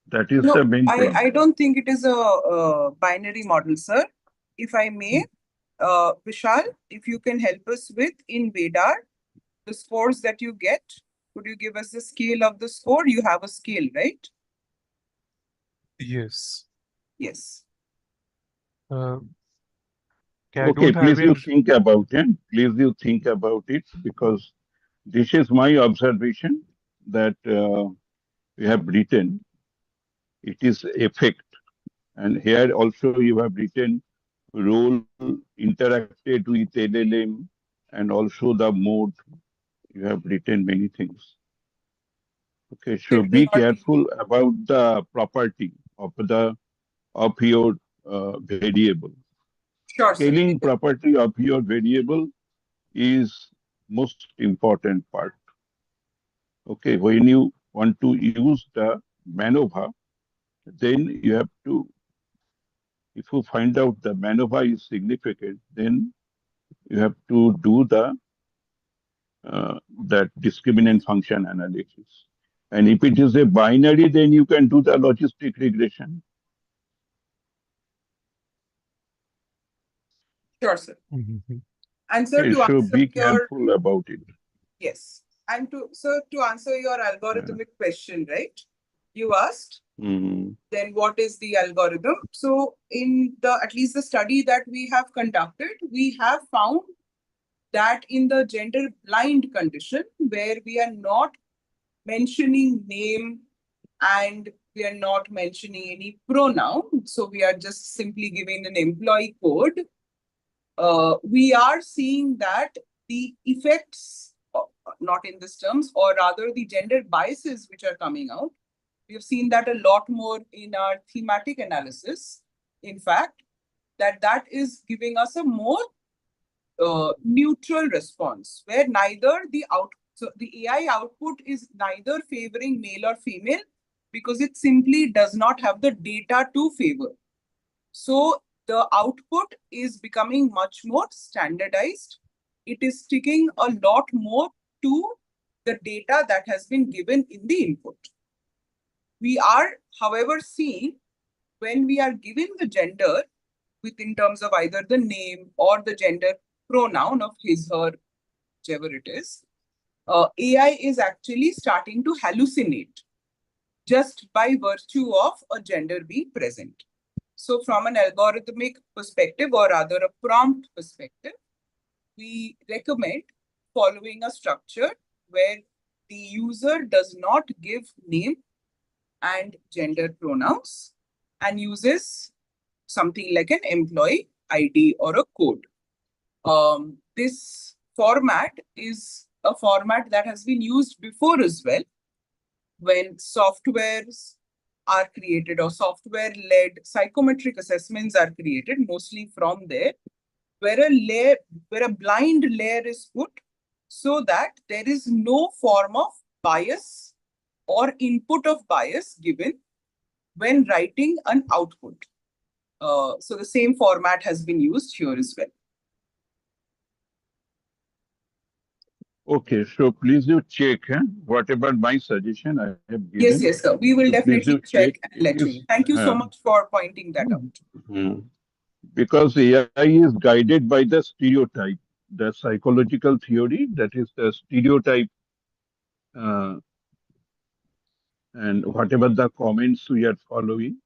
that is
No,
the main problem.
I don't think it is a binary model, sir. If I may, Vishal, if you can help us with in Vadar, the scores that you get, could you give us the scale of the score? You have a scale, right?
Yes.
Yes.
I
Okay,
don't have
please you
in.
think about it. Please you think about it, because this is my observation that we have written. It is effect. And here also you have written role interacted with LLM, and also the mode. You have written many things. Okay, so
It will
be
not be-
careful about the property of your variable.
Sure, sir.
Scaling property of your variable is most important part. Okay, when you want to use the MANOVA, then you have to If you find out the MANOVA is significant, then you have to do the that discriminant function analysis. And if it is a binary, then you can do the logistic regression.
Sure, sir.
Mhm.
And sir,
Okay,
to
so
answer
be
your
careful about it.
yes, and to answer your algorithmic question, right? You asked,
Mm,
then what is the algorithm? So in the at least the study that we have conducted, we have found that in the gender blind condition where we are not mentioning name and we are not mentioning any pronoun, so we are just simply giving an employee code, we are seeing that the effects, not in these terms, or rather the gender biases which are coming out, we have seen that a lot more in our thematic analysis. In fact, that is giving us a more neutral response where neither the so the AI output is neither favoring male or female because it simply does not have the data to favor. So the output is becoming much more standardized. It is sticking a lot more to the data that has been given in the input. We are, however, seeing when we are given the gender within terms of either the name or the gender pronoun of his, her, whichever it is, AI is actually starting to hallucinate just by virtue of a gender being present. So from an algorithmic perspective, or rather a prompt perspective, we recommend following a structure where the user does not give name and gender pronouns and uses something like an employee ID or a code. This format is a format that has been used before as well when softwares are created or software-led psychometric assessments are created, mostly from there, where a blind layer is put so that there is no form of bias or input of bias given when writing an output. So the same format has been used here as well.
okay, so please do check whatever my suggestion I have
Yes,
given.
yes, sir. We will
So please
definitely
do
check
check.
and let you know. Thank you so much for pointing that out.
Because AI is guided by the stereotype, the psychological theory, that is the stereotype, uh, and whatever the comments we are following,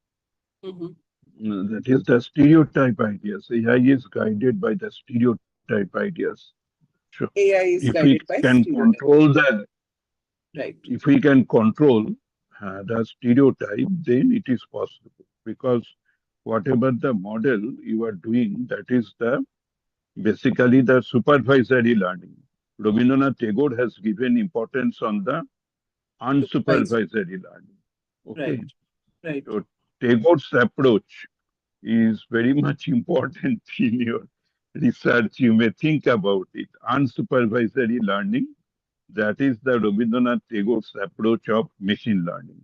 that is the stereotype ideas. AI is guided by the stereotype ideas. So
AI is
if we
guided by
can
stereotype.
control the,
Right.
if we can control the stereotype, then it is possible. Because whatever the model you are doing, that is the basically the supervisory learning. Rabindranath Tagore has given importance on the unsupervisory learning. Okay.
Right. Right.
So Tagore's approach is very much important in your research. You may think about it. Unsupervisory learning, that is the Rabindranath Tagore's approach of machine learning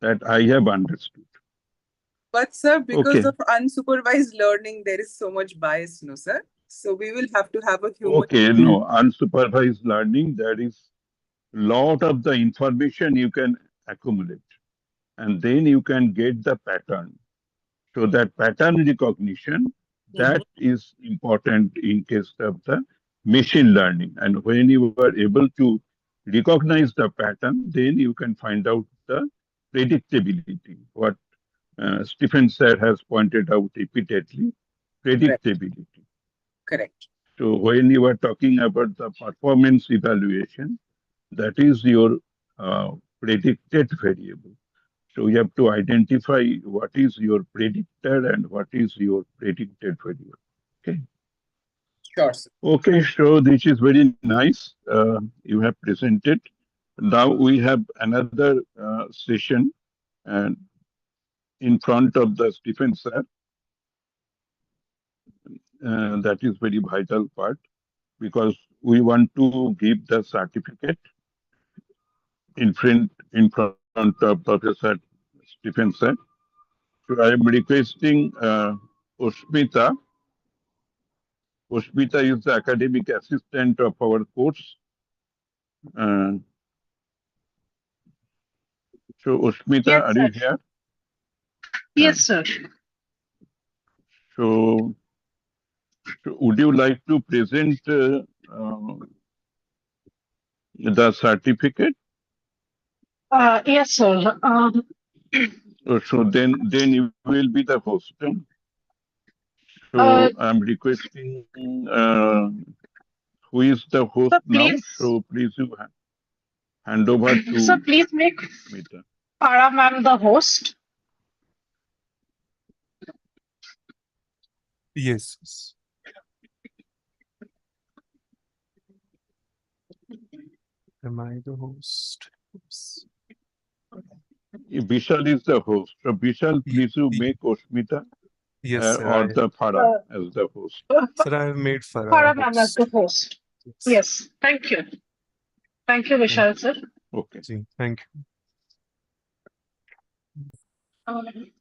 that I have understood.
But sir, because
Okay.
of unsupervised learning, there is so much bias, no, sir? So we will have to have a human.
Okay, no, unsupervised learning, there is lot of the information you can accumulate, and then you can get the pattern. So that pattern recognition, that is important in case of the machine learning. And when you are able to recognize the pattern, then you can find out the predictability. What Stephen Sir has pointed out repeatedly, predictability.
Correct.
So when you are talking about the performance evaluation, that is your predicted variable. So you have to identify what is your predictor and what is your predicted variable. Okay.
Sure, sir.
Okay, so this is very nice. You have presented. Now we have another session and in front of the Stephen Sir. That is very vital part because we want to give the certificate in front of Professor Stephen Sir. So I am requesting Ushmita. Ushmita is the academic assistant of our course. Uh, so Ushmita,
Yes,
are
sir.
you here?
Yes, sir.
So, would you like to present the certificate?
Yes, sir.
So then you will be the host. So
Uh,
I'm requesting who is the host
sir,
now.
please,
So please you hand over
sir,
to
please make
Smita.
Farah ma'am the host.
Yes. Am I the host? Oops.
Vishal is the host. So Vishal,
Ye-
please you
ye-
make Osmita
Yes, sir.
or the Farah
Uh,
as the host.
Sir, I have made Farah
Farah ma'am as
host.
the host.
Yes.
Yes, thank you. Thank you, Vishal, sir.
Okay.
Thank you.
Um,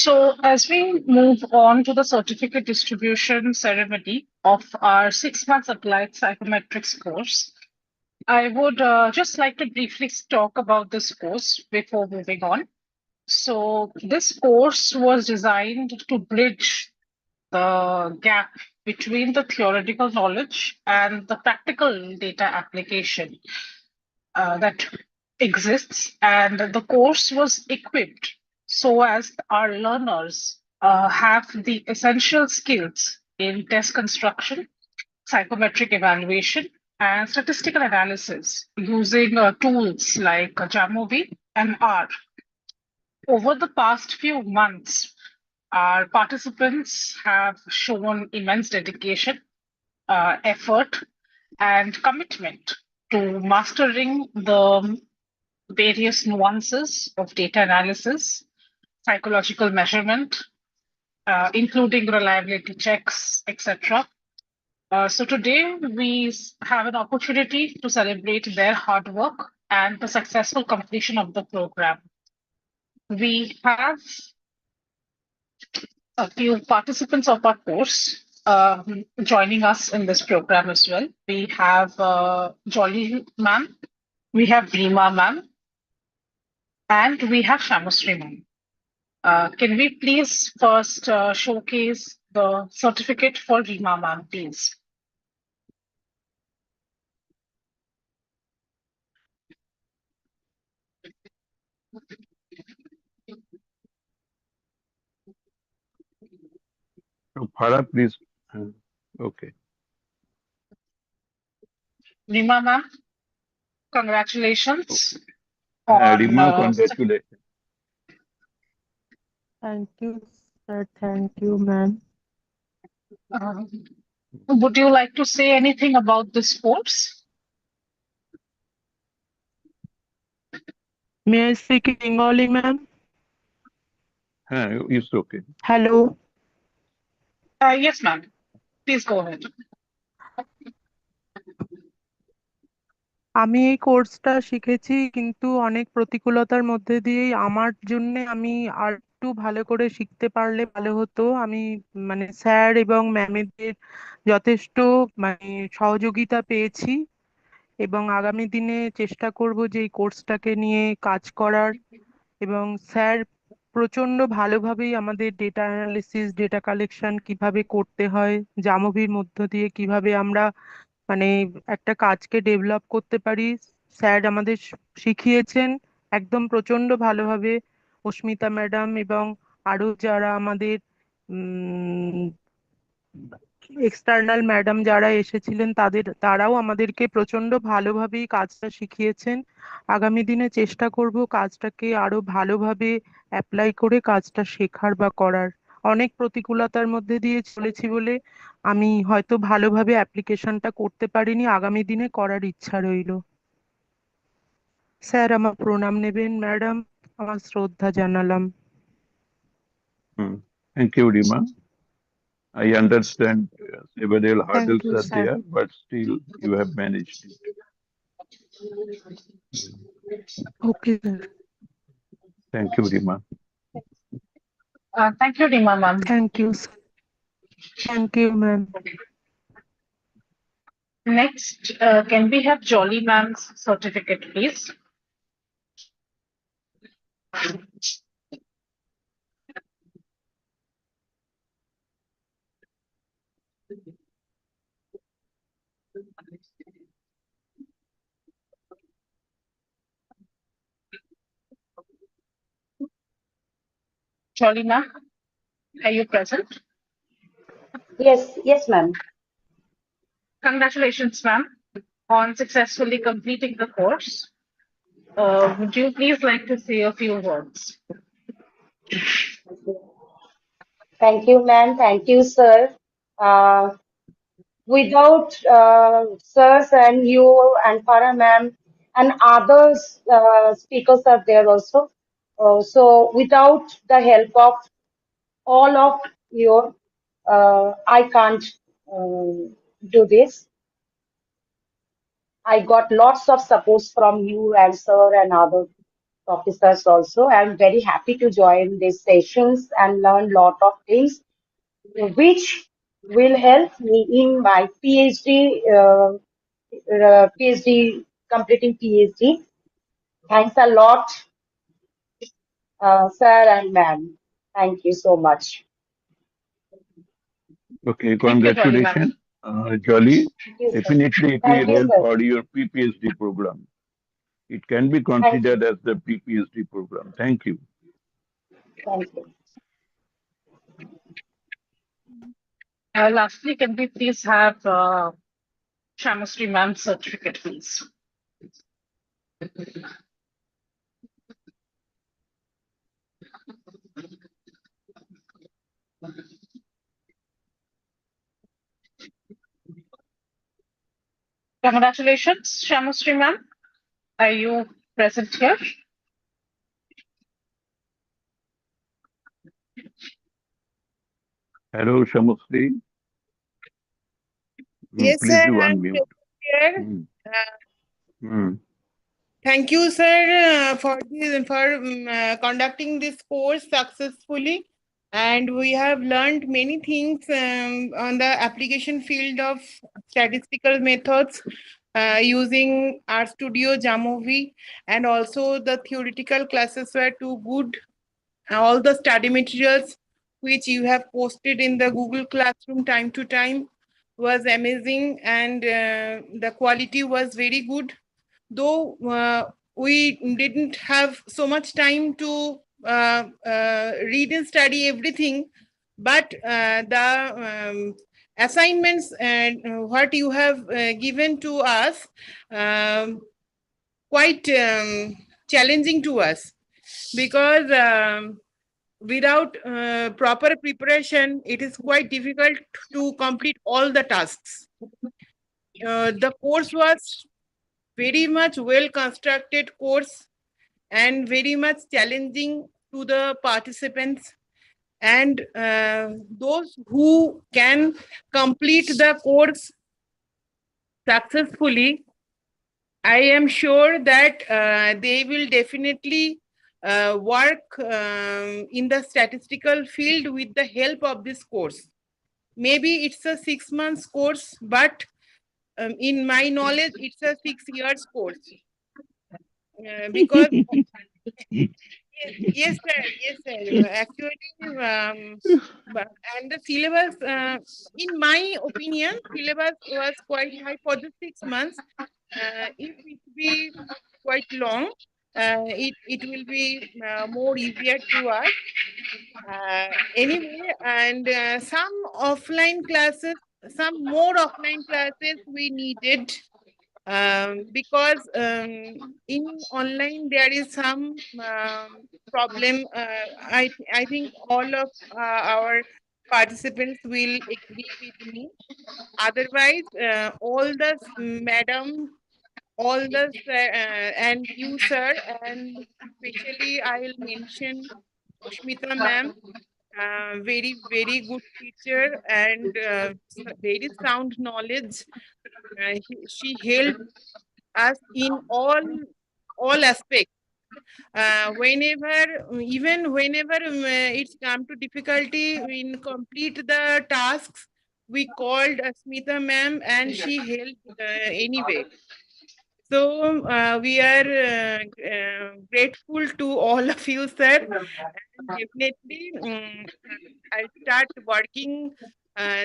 So as we move on to the certificate distribution ceremony of our 6 months applied psychometrics course, I would just like to briefly talk about this course before moving on. So this course was designed to bridge the gap between the theoretical knowledge and the practical data application that exists. And the course was equipped so as our learners have the essential skills in test construction, psychometric evaluation, and statistical analysis using tools like Jamovi and R. Over the past few months, our participants have shown immense dedication, effort, and commitment to mastering the various nuances of data analysis, psychological measurement, including reliability checks, etc. So today we have an opportunity to celebrate their hard work and the successful completion of the program. We have a few participants of our course joining us in this program as well. We have Jolly ma'am, we have Rima ma'am, and we have Shamasri ma'am. Can we please first showcase the certificate for Rima ma'am, please?
So Farah, please. Okay.
Rima ma'am, congratulations on
Rima, congratulations.
Thank you, sir. Thank you, ma'am.
would you like to say anything about this course?
May I speak in Bengali, ma'am?
It's okay.
Hello.
Yes, ma'am. Please go ahead.
আমি এই কোর্সটা শিখেছি কিন্তু অনেক প্রতিকূলতার মধ্যে দিয়েই আমার জন্য আমি আর একটু ভালো করে শিখতে পারলে ভালো হতো। আমি মানে স্যার এবং ম্যামেদের যথেষ্ট মানে সহযোগিতা পেয়েছি এবং আগামী দিনে চেষ্টা করব যে এই কোর্সটাকে নিয়ে কাজ করার। এবং স্যার প্রচন্ড ভালোভাবেই আমাদের ডেটা অ্যানালিসিস, ডেটা কালেকশন কিভাবে করতে হয়, জামোভির মধ্য দিয়ে কিভাবে আমরা মানে একটা কাজকে ডেভেলপ করতে পারি, স্যার আমাদের শিখিয়েছেন একদম প্রচন্ড ভালোভাবে। অস্মিতা ম্যাডাম এবং আরো যারা আমাদের এক্সটার্নাল ম্যাডাম যারা এসেছিলেন তারাও আমাদেরকে প্রচন্ড ভালোভাবেই কাজটা শিখিয়েছেন। আগামী দিনে চেষ্টা করব কাজটাকে আরো ভালোভাবে অ্যাপ্লাই করে কাজটা শেখার বা করার। অনেক প্রতিকূলতার মধ্যে দিয়ে চলেছি বলে আমি হয়তো ভালোভাবে অ্যাপ্লিকেশনটা করতে পারিনি, আগামী দিনে করার ইচ্ছা রইলো। স্যার আমার প্রণাম নেবেন, ম্যাডাম আমার শ্রদ্ধা জানালাম।
Thank you, Rima. I understand several hurdles
you,
are
sir.
there, but still you have managed it.
Okay sir.
Thank you, Rima.
Thank you, Rima ma'am.
Thank you, sir. Thank you, ma'am.
Next, can we have Jolly ma'am's certificate, please? Jolly ma'am, are you present?
Yes, ma'am.
Congratulations, ma'am, on successfully completing the course. Would you please like to say a few words?
Thank you, ma'am. Thank you, sir. Without sirs and you and Farah ma'am and others speakers are there also. So without the help of all of you, I can't do this. I got lots of supports from you and sir and other officers also. I'm very happy to join these sessions and learn lot of things which will help me in my PhD, completing PhD. Thanks a lot, sir and ma'am. Thank you so much.
Okay,
Thank you, Jolly ma'am.
congratulations, Jolly.
Thank you, sir.
Definitely, it
Thank
will
you,
help
sir.
for your PPHD program. It can be
Thank you.
considered as the PPHD program. Thank you.
Thank you.
Lastly, can we please have Shamasri ma'am's certificate, please? Congratulations, Shamasri ma'am. Are you present here?
Hello, Shamusri.
Yes,
Please
sir,
do
I'm
unmute.
here.
Mm,
Uh,
mm.
Thank you, sir, for conducting this course successfully. And we have learned many things on the application field of statistical methods using RStudio, Jamovi, and also the theoretical classes were too good. All the study materials which you have posted in the Google Classroom time to time was amazing, and the quality was very good. Though we didn't have so much time to read and study everything, but the assignments and what you have given to us quite challenging to us, because without proper preparation, it is quite difficult to complete all the tasks. The course was very much well constructed course and very much challenging to the participants, and those who can complete the course successfully, I am sure that they will definitely work in the statistical field with the help of this course. Maybe it's a 6 months course, but in my knowledge, it's a 6 years course. Because yes, sir. Yes, sir. Actually, and the syllabus, in my opinion, syllabus was quite high for the 6 months. If it be quite long, it will be more easier to us. Anyway, and some more offline classes we needed, because in online there is some problem. I think all of our participants will agree with me. Otherwise, all the madam, all the and you, sir, and especially I will mention Ashmita ma'am, very, very good teacher and very sound knowledge. She helped us in all aspects. Even whenever it's come to difficulty in complete the tasks, we called Smita ma'am and she helped anyway. So we are grateful to all of you, sir. And definitely, I'll start working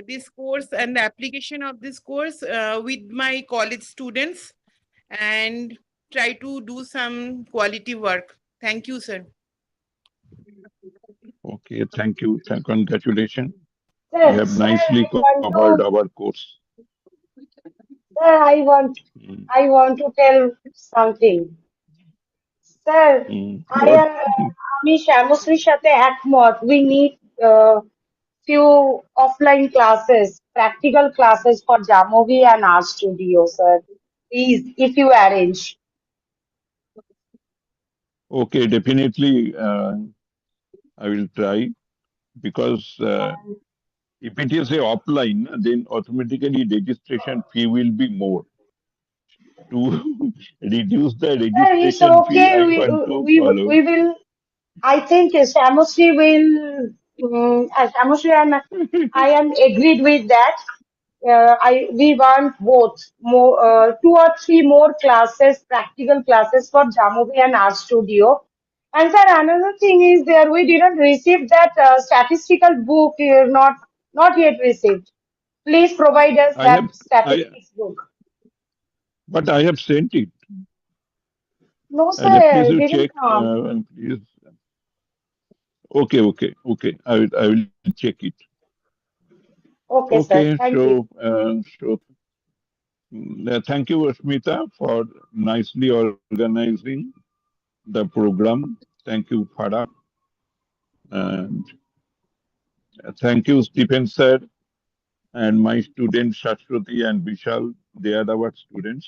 this course and the application of this course with my college students and try to do some quality work. Thank you, sir.
Okay, thank you. Congratulations. You
Sir,
have
sir,
nicely
I want
covered
to,
our course.
sir,
Mm,
I want to tell something. Sir,
What?
আমি শ্যামশ্রীর সাথে একমত. We need few offline classes, practical classes for Jamovi and our studio, sir. Please, if you arrange.
Okay, definitely. I will try because if it is a offline, then automatically registration fee will be more. To reduce the
Sir, it's
registration fee,
okay.
I want to follow.
We will. I think Samosri will. Samosri and I am agreed with that. We want both more, 2 or 3 more classes, practical classes for Jamovi and Art Studio. And sir, another thing is there we didn't receive that statistical book. Not yet received. Please provide us
I
that
have,
statistics book.
but I have sent it.
No,
Please
sir,
you
didn't
check.
come.
Please. Okay. I will check it.
Okay, sir.
Okay,
Thank you.
thank you, Ashmita, for nicely organizing the program. Thank you, Farah. And thank you, Stephen sir, and my students, Shashwati and Vishal. They are our students.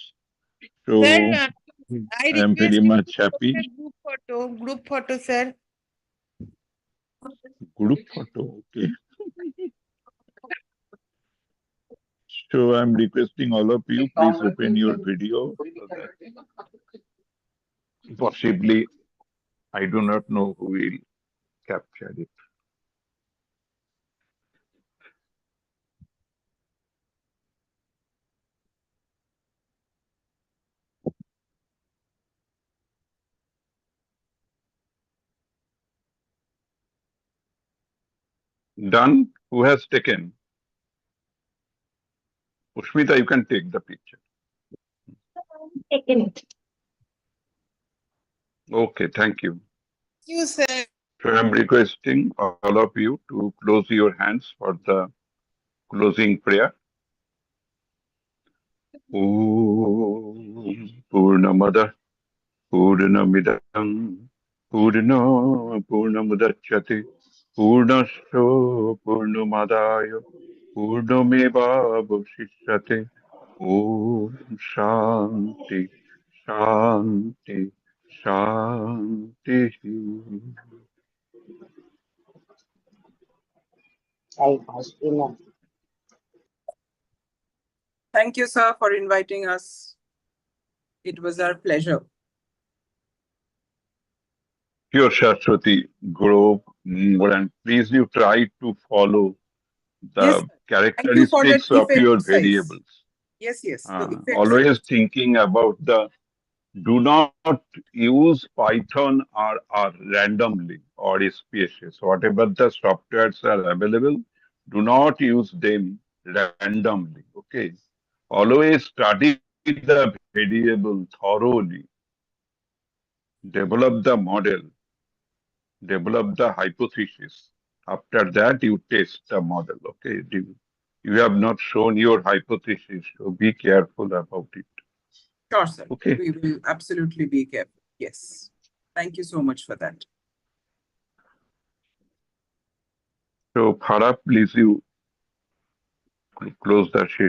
So
Sir, I
I am very
request you
much
to post
happy.
a group photo, sir.
Group photo, okay. So I'm requesting all of you, please open your video so that possibly I do not know who will capture it. Done. Who has taken? Ushmita, you can take the picture.
Taken it.
Okay, thank you.
Thank you, sir.
So I'm requesting all of you to close your hands for the closing prayer. Om Purnamada Purnamidam Purno Purnamudachyate Purnasya Purnamadaya Purnameva Vasishyate Om Shanti Shanti Shanti.
Thank you, sir, for inviting us. It was our pleasure.
Your Shashwati Guru, and please you try to follow
Yes,
the
thank you for that
characteristics of
effect
your
size.
variables.
Yes, the effect
Always
size.
thinking about do not use Python or randomly or SPSS. Whatever the softwares are available, do not use them randomly. Okay. Always study the variable thoroughly. Develop the model. Develop the hypothesis. After that, you test the model. Okay. You have not shown your hypothesis, so be careful about it.
Sure, sir.
Okay.
We will absolutely be careful. Yes. Thank you so much for that.
So, Farah, please you close the session.